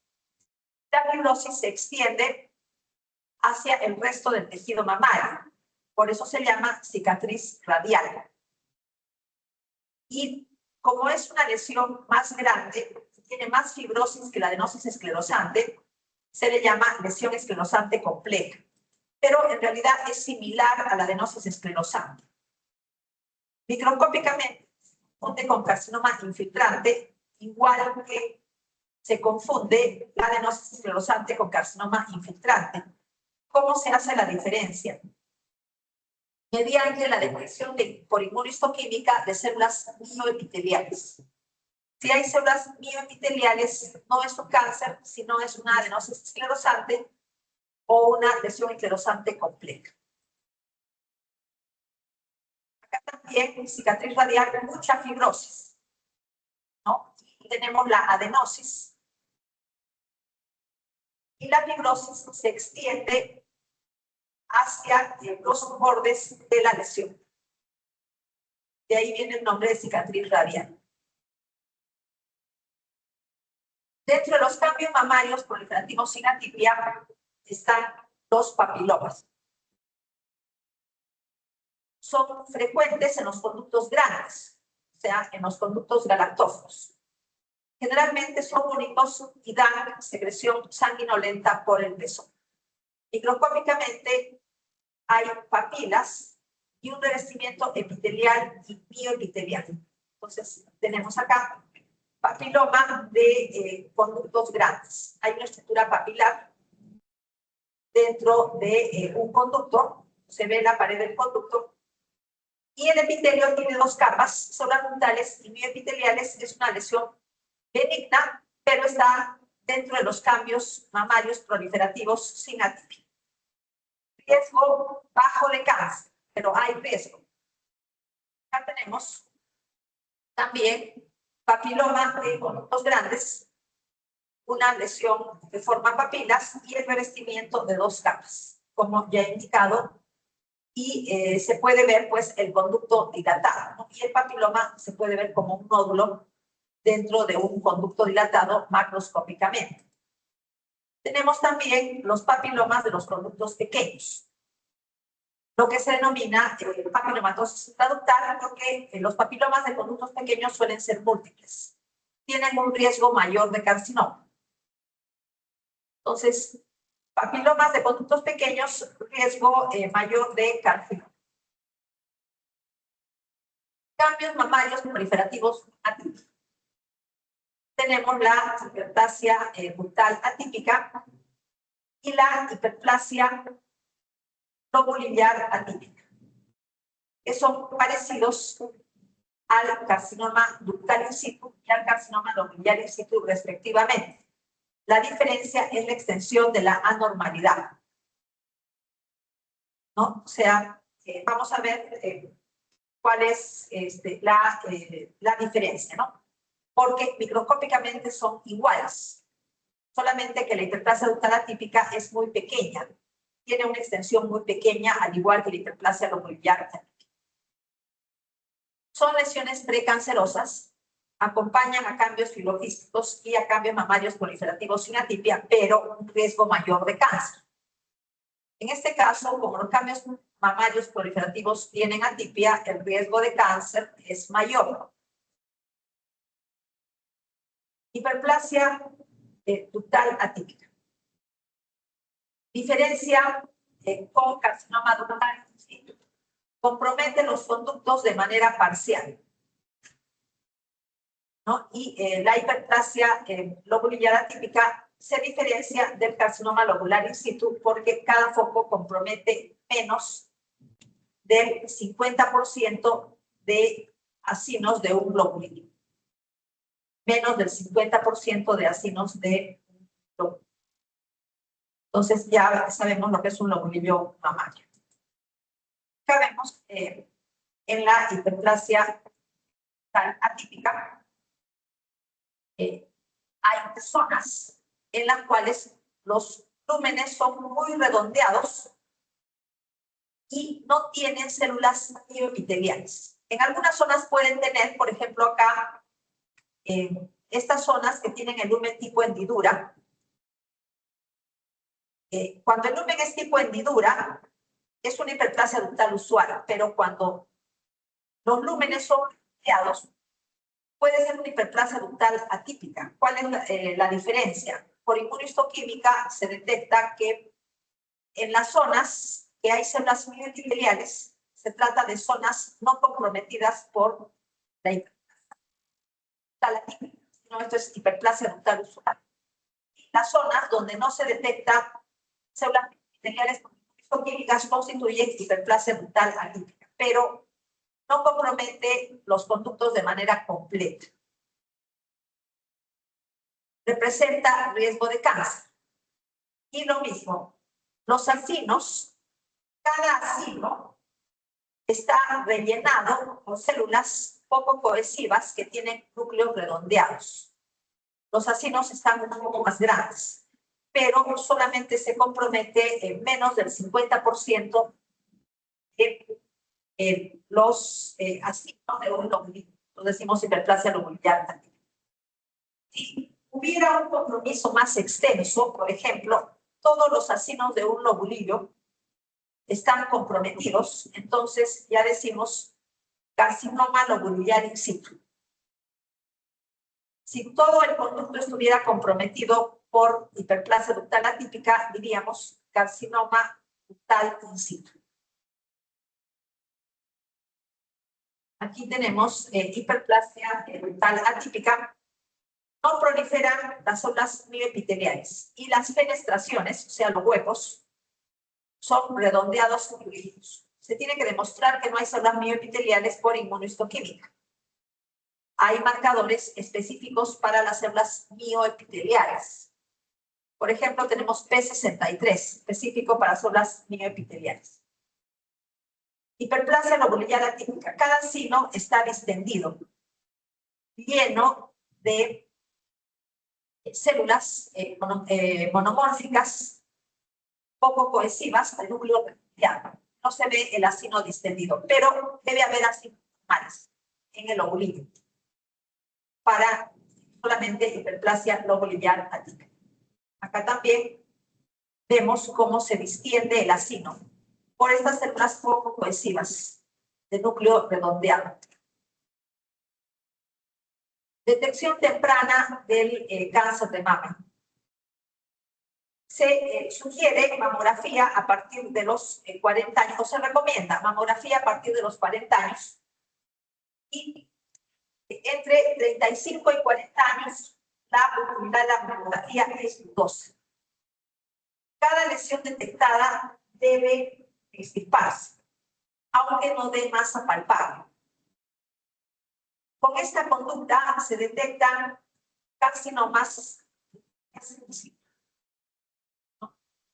La fibrosis se extiende hacia el resto del tejido mamario. Por eso se llama cicatriz radial. Y como es una lesión más grande, tiene más fibrosis que la adenosis esclerosante, se le llama lesión esclerosante compleja. Pero en realidad es similar a la adenosis esclerosante. Microscópicamente, se confunde con carcinoma infiltrante, igual que se confunde la adenosis esclerosante con carcinoma infiltrante. ¿Cómo se hace la diferencia? Mediante la detección por inmunohistoquímica de células mioepiteliales. Si hay células mioepiteliales, no es un cáncer, sino es una adenosis esclerosante o una lesión esclerosante compleja. Acá también, cicatriz radial, mucha fibrosis, ¿no? Y tenemos la adenosis. Y la fibrosis se extiende hacia los bordes de la lesión. De ahí viene el nombre de cicatriz radial. Dentro de los cambios mamarios proliferativos sin atipia están los papilomas. Son frecuentes en los conductos grandes, o sea, en los conductos galactóforos. Generalmente son únicos y dan secreción sanguinolenta por el pezón. Microscópicamente hay papilas y un revestimiento epitelial y bioepitelial. Entonces, tenemos acá papiloma de conductos grandes. Hay una estructura papilar dentro de un conducto, se ve la pared del conducto, y el epitelio tiene dos capas, células ductales y bioepiteliales. Es una lesión benigna, pero está dentro de los cambios mamarios proliferativos sin atipia. Riesgo bajo de cáncer, pero hay riesgo. Acá tenemos también papiloma de conductos grandes, una lesión que forma papilas y el revestimiento de dos capas, como ya he indicado, y se puede ver pues el conducto dilatado, ¿no? Y el papiloma se puede ver como un nódulo dentro de un conducto dilatado macroscópicamente. Tenemos también los papilomas de los conductos pequeños, lo que se denomina papilomatosis intraductal, porque los papilomas de conductos pequeños suelen ser múltiples. Tienen un riesgo mayor de carcinoma. Entonces, papilomas de conductos pequeños, riesgo mayor de carcinoma. Cambios mamarios proliferativos atípicos. Tenemos la hiperplasia ductal atípica y la hiperplasia lobulinear atípica, que son parecidos al carcinoma ductal in situ y al carcinoma lobulinear in situ respectivamente. La diferencia es la extensión de la anormalidad, ¿no? O sea, vamos a ver cuál es la diferencia, ¿no? Porque microscópicamente son iguales, solamente que la hiperplasia ductal atípica es muy pequeña, tiene una extensión muy pequeña, al igual que la hiperplasia lobulinear atípica. Son lesiones precancerosas, acompañan a cambios filogísticos y a cambios mamarios proliferativos sin atipia, pero un riesgo mayor de cáncer. En este caso, como los cambios mamarios proliferativos tienen atipia, el riesgo de cáncer es mayor. Hiperplasia ductal atípica. Diferencia con carcinoma ductal in situ. Compromete los conductos de manera parcial, ¿no? Y la hiperplasia lobulinear atípica se diferencia del carcinoma lobular in situ porque cada foco compromete menos del 50% de acinos de un lobulillo. Menos del 50% de acinos de un lobulillo. Entonces ya sabemos lo que es un lobulillo mamario. Acá vemos en la hiperplasia atípica hay zonas en las cuales los lúmenes son muy redondeados y no tienen células mioepiteliales. En algunas zonas pueden tener, por ejemplo, acá, estas zonas que tienen el lumen tipo hendidura. Cuando el lumen es tipo hendidura, es una hiperplasia ductal usual, pero cuando los lúmenes son redondeados, puede ser una hiperplasia ductal atípica. ¿Cuál es la diferencia? Por inmunohistoquímica se detecta que en las zonas que hay células mioepiteliales se trata de zonas no comprometidas por la hiperplasia ductal atípica. No, esto es hiperplasia ductal usual. Las zonas donde no se detecta células mioepiteliales por inmunohistoquímicas constituyen hiperplasia ductal atípica, pero no compromete los conductos de manera completa. Representa riesgo de cáncer. Y lo mismo, los acinos, cada acino está rellenado con células poco cohesivas que tienen núcleos redondeados. Los acinos están un poco más grandes, pero solamente se compromete en menos del 50% de los acinos de un lobulillo. Lo decimos hiperplasia lobulinear. Si hubiera un compromiso más extenso, por ejemplo, todos los acinos de un lobulillo están comprometidos, entonces ya decimos carcinoma lobulinear in situ. Si todo el conducto estuviera comprometido por hiperplasia ductal atípica, diríamos carcinoma ductal in situ. Aquí tenemos hiperplasia ductal atípica. No proliferan las células mioepiteliales y las fenestraciones, o sea, los huecos, son redondeados y rígidos. Se tiene que demostrar que no hay células mioepiteliales por inmunohistoquímica. Hay marcadores específicos para las células mioepiteliales. Por ejemplo, tenemos P63, específico para células mioepiteliales. Hiperplasia lobulinear atípica. Cada sino está distendido, lleno de células monomórficas poco cohesivas al núcleo redondeado. No se ve el acino distendido, pero debe haber acinos normales en el lobulillo. para solamente hiperplasia lobolineal atípica. Acá también vemos cómo se distiende el acino por estas células poco cohesivas de núcleo redondeado. Detección temprana del cáncer de mama. Se sugiere mamografía a partir de los 40 años, o se recomienda mamografía a partir de los 40 años, y entre 35 y 40 años la oportunidad de la mamografía es dudosa. Cada lesión detectada debe extirparse, aunque no dé masa palpable. Con esta conducta se detectan carcinomas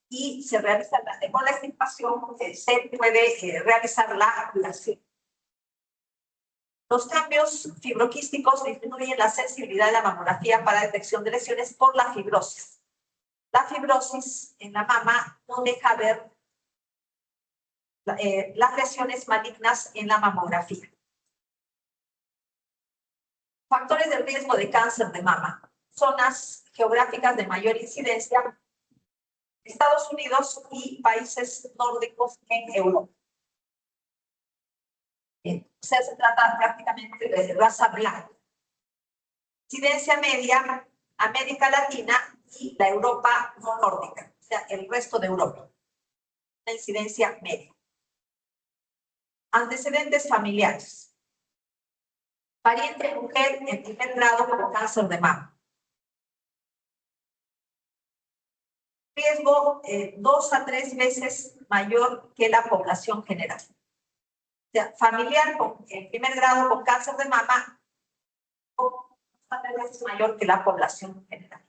y se realiza con la extirpación, se puede realizar la ablación. Los cambios fibroquísticos disminuyen la sensibilidad de la mamografía para detección de lesiones por la fibrosis. La fibrosis en la mama no deja ver las lesiones malignas en la mamografía. Factores de riesgo de cáncer de mama. Zonas geográficas de mayor incidencia: Estados Unidos y países nórdicos en Europa. O sea, se trata prácticamente de raza blanca. Incidencia media: América Latina y la Europa no nórdica, o sea, el resto de Europa. La incidencia media. Antecedentes familiares. Pariente mujer en primer grado con cáncer de mama. Riesgo 2 a 3 veces mayor que la población general. O sea, familiar en primer grado con cáncer de mama, 2 a 3 veces mayor que la población general.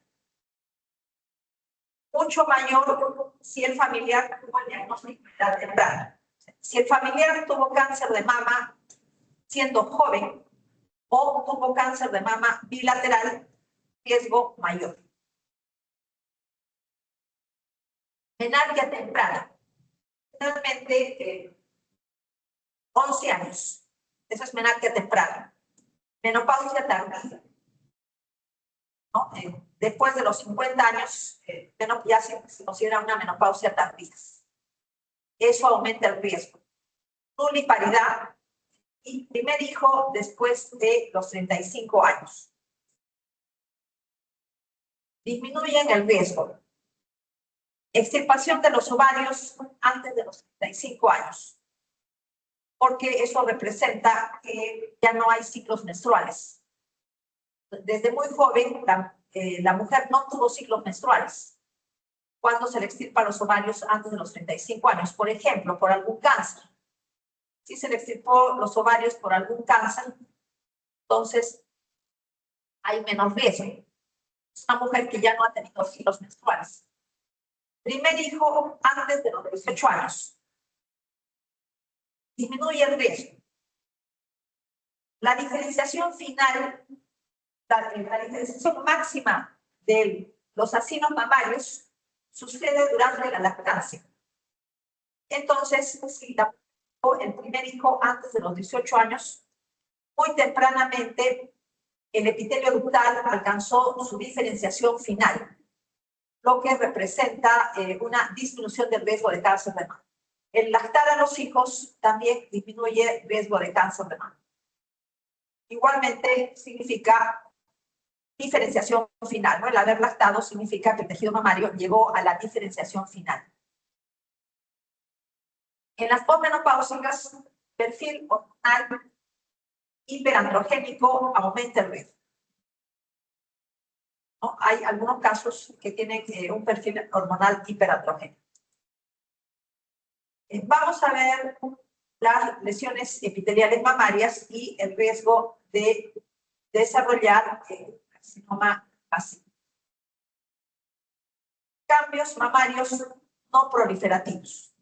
Mucho mayor si el familiar tuvo el diagnóstico de edad temprana. Si el familiar tuvo cáncer de mama siendo joven o tuvo cáncer de mama bilateral, riesgo mayor. Menarquia temprana. Generalmente 11 años. Eso es menarquia temprana. Menopausia tardía. ¿No? Después de los 50 años, ya se considera una menopausia tardía. Eso aumenta el riesgo. Nuliparidad y primer hijo después de los 35 años. Disminuyen el riesgo. Extirpación de los ovarios antes de los 35 años, porque eso representa que ya no hay ciclos menstruales. Desde muy joven, la mujer no tuvo ciclos menstruales cuando se le extirpa los ovarios antes de los 35 años, por ejemplo, por algún cáncer. Si se le extirpó los ovarios por algún cáncer, entonces hay menos riesgo. Es una mujer que ya no ha tenido ciclos menstruales. Primer hijo antes de los 18 años. Disminuye el riesgo. La diferenciación final, la diferenciación máxima de los acinos mamarios sucede durante la lactancia. Entonces, si el primer hijo antes de los 18 años, muy tempranamente el epitelio ductal alcanzó su diferenciación final, lo que representa una disminución del riesgo de cáncer de mama. El lactar a los hijos también disminuye el riesgo de cáncer de mama. Igualmente significa diferenciación final, ¿no? El haber lactado significa que el tejido mamario llegó a la diferenciación final. En las posmenopáusicas, perfil hormonal hiperandrogénico aumenta el riesgo. ¿No? Hay algunos casos que tienen un perfil hormonal hiperandrogénico. Vamos a ver las lesiones epiteliales mamarias y el riesgo de desarrollar carcinoma masivo. Cambios mamarios no proliferativos.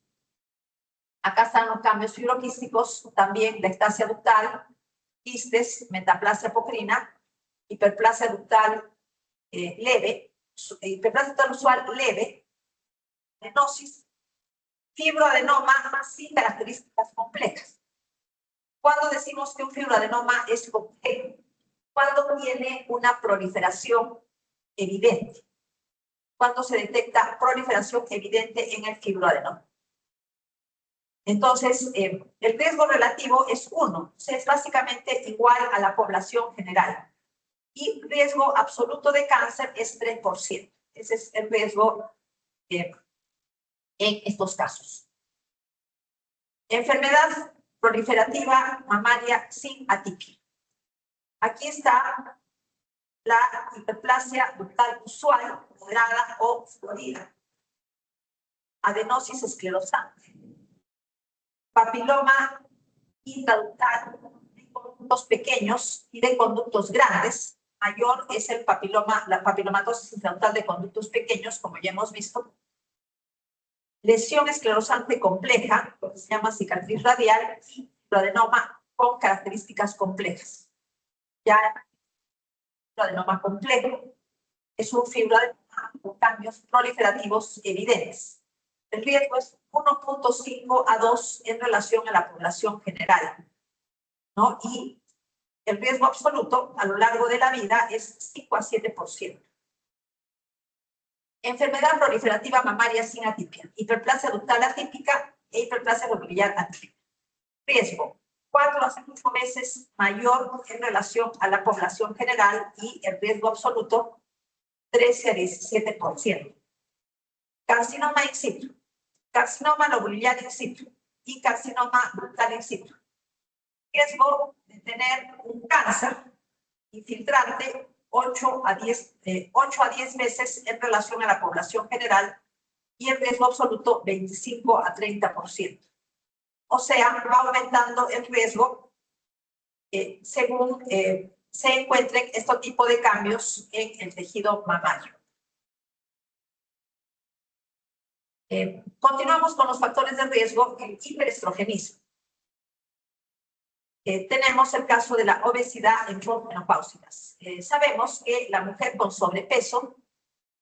Acá están los cambios fibroquísticos, también la ectasia ductal, quistes, metaplasia pocrina, hiperplasia ductal leve, hiperplasia ductal usual leve, adenosis, fibroadenoma sin características complejas. Cuando decimos que un fibroadenoma es complejo, cuando tiene una proliferación evidente. Cuando se detecta proliferación evidente en el fibroadenoma. Entonces, el riesgo relativo es 1, o sea, es básicamente igual a la población general. Y riesgo absoluto de cáncer es 3%. Ese es el riesgo en estos casos. Enfermedad proliferativa mamaria sin atipia. Aquí está la hiperplasia ductal usual, moderada o florida. Adenosis esclerosante. Papiloma intraductal de conductos pequeños y de conductos grandes. Mayor es el papiloma, la papilomatosis intraductal de conductos pequeños, como ya hemos visto. Lesión esclerosante compleja, lo que se llama cicatriz radial, y fibroadenoma con características complejas. Ya el fibroadenoma complejo es un fibroadenoma con cambios proliferativos evidentes. El riesgo es 1.5 a 2 en relación a la población general, ¿no? Y el riesgo absoluto a lo largo de la vida es 5 a 7%. Enfermedad proliferativa mamaria sin atipia, hiperplasia ductal atípica e hiperplasia lobular atípica. Riesgo 4 a 5 veces mayor en relación a la población general y el riesgo absoluto 13 a 17%. Carcinoma in situ, carcinoma lobular in situ y carcinoma ductal in situ. Riesgo de tener un cáncer infiltrante 8 a 10 veces en relación a la población general y el riesgo absoluto 25 a 30%. O sea, va aumentando el riesgo según se encuentren este tipo de cambios en el tejido mamario. Continuamos con los factores de riesgo, el hiperestrogenismo. Tenemos el caso de la obesidad en posmenopáusicas. Sabemos que la mujer con sobrepeso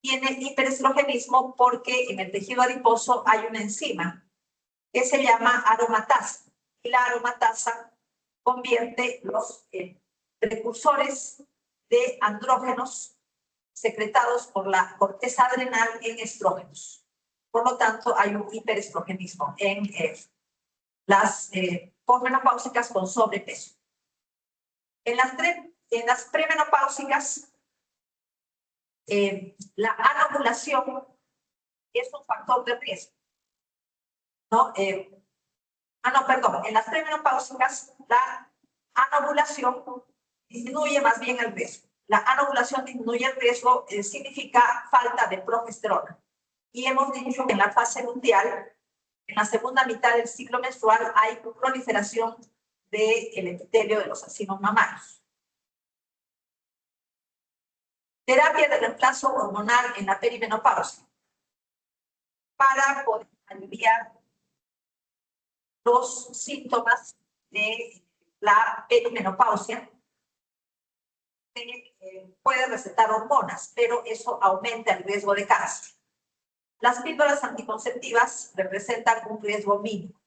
tiene hiperestrogenismo porque en el tejido adiposo hay una enzima que se llama aromatasa. Y la aromatasa convierte los precursores de andrógenos secretados por la corteza adrenal en estrógenos. Por lo tanto, hay un hiperestrogenismo en las posmenopáusicas con sobrepeso. En las premenopáusicas, la anovulación es un factor de riesgo, ¿no? En las premenopáusicas, la anovulación disminuye más bien el riesgo. La anovulación disminuye el riesgo, significa falta de progesterona. Y hemos dicho que en la fase luteal, en la segunda mitad del ciclo menstrual, hay proliferación del epitelio de los acinos mamarios. Terapia de reemplazo hormonal en la perimenopausia para poder aliviar los síntomas de la perimenopausia. Puede recetar hormonas, pero eso aumenta el riesgo de cáncer. Las píldoras anticonceptivas representan un riesgo mínimo.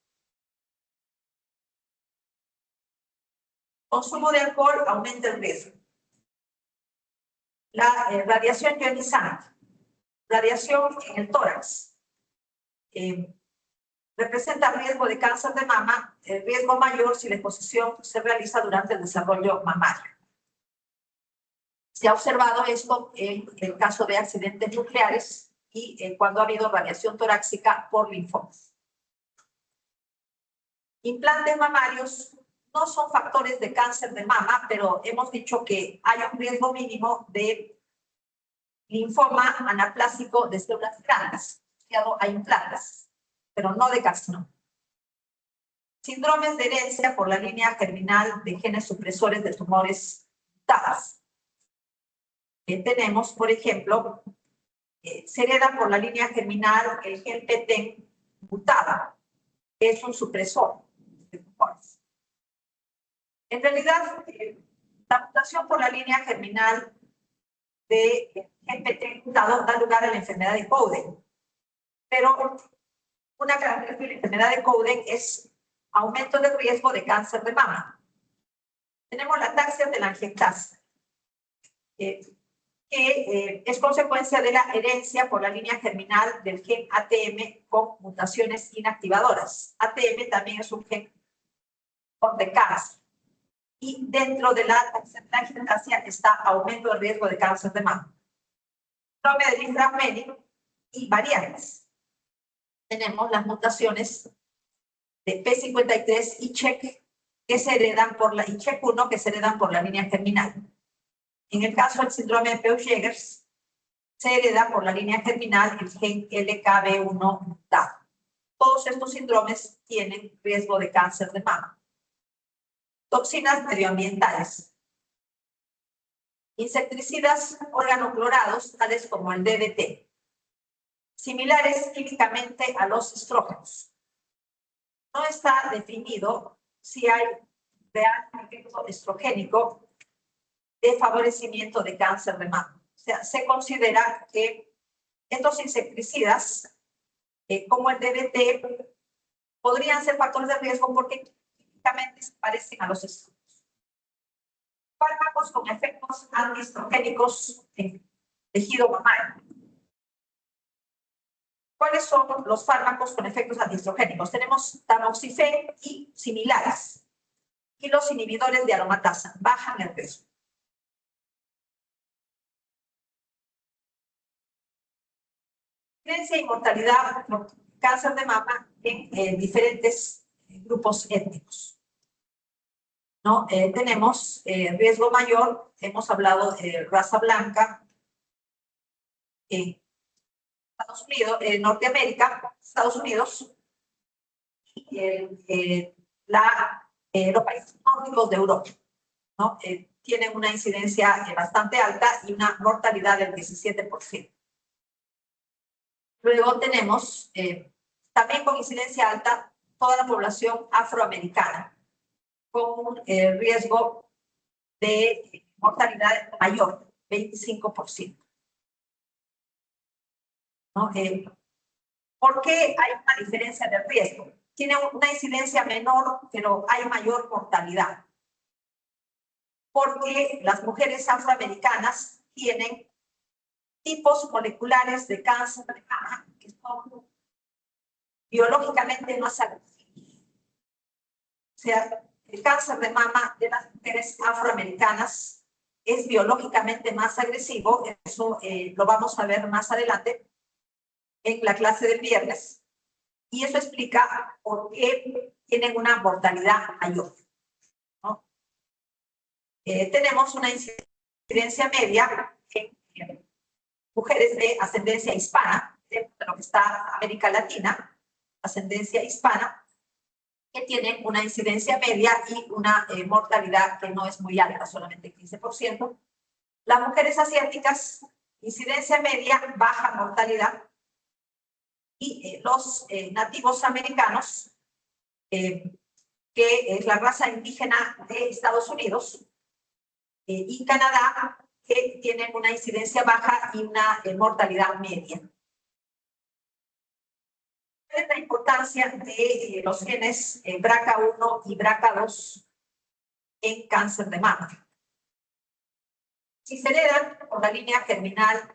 Consumo de alcohol aumenta el riesgo. La radiación ionizante, radiación en el tórax, representa riesgo de cáncer de mama, el riesgo mayor si la exposición se realiza durante el desarrollo mamario. Se ha observado esto en el caso de accidentes nucleares y cuando ha habido radiación torácica por linfomas. Implantes mamarios no son factores de cáncer de mama, pero hemos dicho que hay un riesgo mínimo de linfoma anaplásico de células grandes, asociado a implantes, pero no de carcinoma. Síndromes de herencia por la línea germinal de genes supresores de tumores mutados. Tenemos, por ejemplo, se hereda por la línea germinal el gen PTEN mutado, que es un supresor de tumores. En realidad, la mutación por la línea germinal de gen PTEN mutado da lugar a la enfermedad de Cowden. Pero una característica de la enfermedad de Cowden es aumento del riesgo de cáncer de mama. Tenemos la ataxia telangiectasia. que es consecuencia de la herencia por la línea germinal del gen ATM con mutaciones inactivadoras. ATM también es un gen de cáncer. Y dentro de la transgestasia está aumento del riesgo de cáncer de mama. Síndrome de Li-Fraumeni y variantes. Tenemos las mutaciones de P53 y CHEK que se heredan por la CHEK1 que se heredan por la línea germinal. En el caso del síndrome de Peutz-Jeghers, se hereda por la línea germinal el gen LKB1 mutado. Todos estos síndromes tienen riesgo de cáncer de mama. Toxinas medioambientales. Insecticidas organoclorados, tales como el DDT, similares químicamente a los estrógenos. No está definido si hay real efecto estrogénico de favorecimiento de cáncer de mama. O sea, se considera que estos insecticidas, como el DDT, podrían ser factores de riesgo porque químicamente se parecen a los estrógenos. Fármacos con efectos antiestrogénicos en tejido mamario. ¿Cuáles son los fármacos con efectos antiestrogénicos? Tenemos tamoxifen y similares. Y los inhibidores de aromatasa bajan el riesgo. Incidencia y mortalidad por cáncer de mama en diferentes grupos étnicos. ¿No? Tenemos riesgo mayor, hemos hablado de raza blanca, Estados Unidos, Norteamérica, Estados Unidos, y los países nórdicos de Europa, ¿no? Tienen una incidencia bastante alta y una mortalidad del 17%. Luego tenemos, también con incidencia alta, toda la población afroamericana, con un riesgo de mortalidad mayor, 25%. ¿No? ¿Por qué hay una diferencia de riesgo? Tiene una incidencia menor, pero hay mayor mortalidad. Porque las mujeres afroamericanas tienen tipos moleculares de cáncer de mama que son biológicamente más agresivos. O sea, el cáncer de mama de las mujeres afroamericanas es biológicamente más agresivo, eso lo vamos a ver más adelante en la clase del viernes, y eso explica por qué tienen una mortalidad mayor, ¿no? Tenemos una incidencia media en mujeres de ascendencia hispana, de lo que está América Latina, ascendencia hispana, que tienen una incidencia media y una mortalidad que no es muy alta, solamente 15%. Las mujeres asiáticas, incidencia media, baja mortalidad. Y los nativos americanos, que es la raza indígena de Estados Unidos y Canadá, que tienen una incidencia baja y una mortalidad media. ¿Cuál es la importancia de los genes BRCA1 y BRCA2 en cáncer de mama? Si se heredan por la línea germinal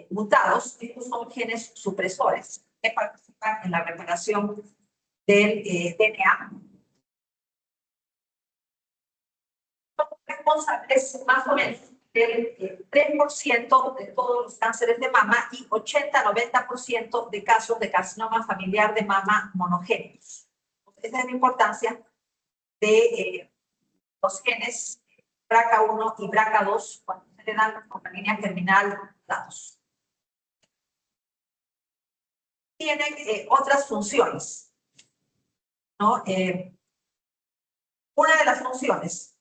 mutados, estos son genes supresores que participan en la reparación del DNA. Son responsables más o menos del 3% de todos los cánceres de mama y 80-90% de casos de carcinoma familiar de mama monogénicos. Esa es la importancia de los genes BRCA1 y BRCA2 cuando se le dan con la línea germinal datos. Tienen otras funciones, ¿no? Una de las funciones,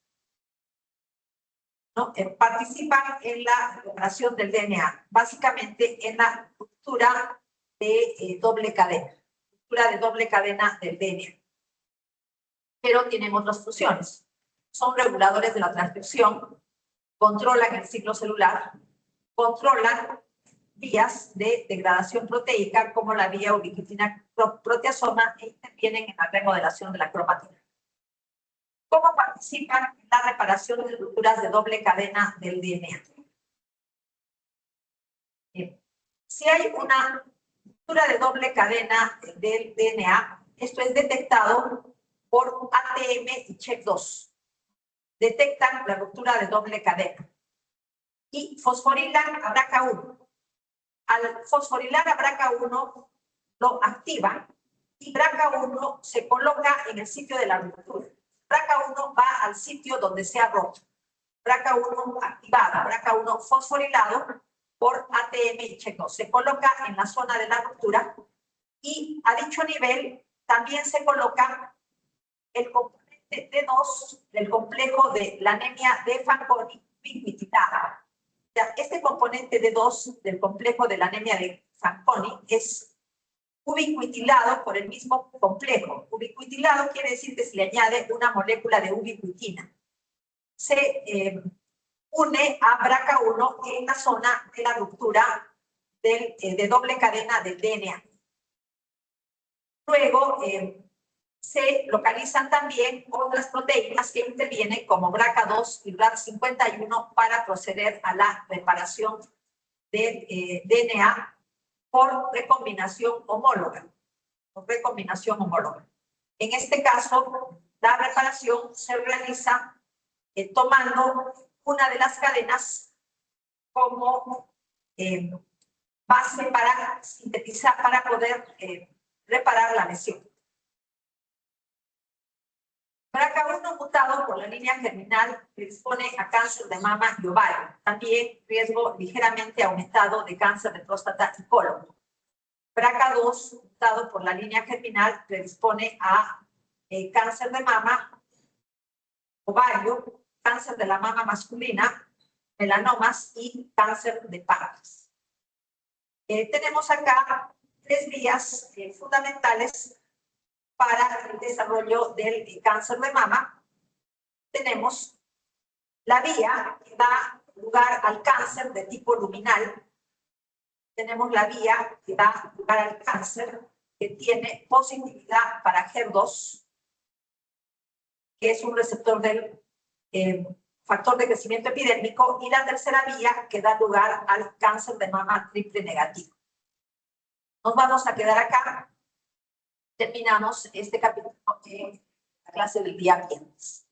¿no? Participan en la reparación del DNA, básicamente en la ruptura de doble cadena del DNA. Pero tienen otras funciones. Son reguladores de la transcripción, controlan el ciclo celular, controlan vías de degradación proteica como la vía ubiquitina proteasoma e intervienen en la remodelación de la cromatina. ¿Cómo participan en la reparación de rupturas de doble cadena del DNA? Si hay una ruptura de doble cadena del DNA, esto es detectado por ATM y CHEK2. Detectan la ruptura de doble cadena y fosforilan a BRCA1. Al fosforilar a BRCA1 lo activan y BRCA1 se coloca en el sitio de la ruptura. BRCA1 va al sitio donde se ha roto. BRCA1 activado, BRCA1 fosforilado por ATM y CHEK2. Se coloca en la zona de la ruptura y a dicho nivel también se coloca el componente D2 del complejo de la anemia de Fanconi ubiquitinada. Este componente D2 del complejo de la anemia de Fanconi es ubiquitinado por el mismo complejo. Ubiquitinado quiere decir que se le añade una molécula de ubiquitina. Se une a BRCA1 en la zona de la ruptura de doble cadena del DNA. Luego se localizan también otras proteínas que intervienen como BRCA2 y BRCA51 para proceder a la reparación del DNA por recombinación homóloga. En este caso, la reparación se realiza tomando una de las cadenas como base para sintetizar, para poder reparar la lesión. BRCA1 mutado por la línea germinal predispone a cáncer de mama y ovario. También riesgo ligeramente aumentado de cáncer de próstata y colon. BRCA2 mutado por la línea germinal predispone a cáncer de mama, ovario, cáncer de la mama masculina, melanomas y cáncer de páncreas. Tenemos acá tres vías fundamentales para el desarrollo del cáncer de mama. Tenemos la vía que da lugar al cáncer de tipo luminal. Tenemos la vía que da lugar al cáncer que tiene positividad para HER2, que es un receptor del factor de crecimiento epidérmico, y la tercera vía que da lugar al cáncer de mama triple negativo. Nos vamos a quedar acá. Terminamos este capítulo en la clase del día viernes.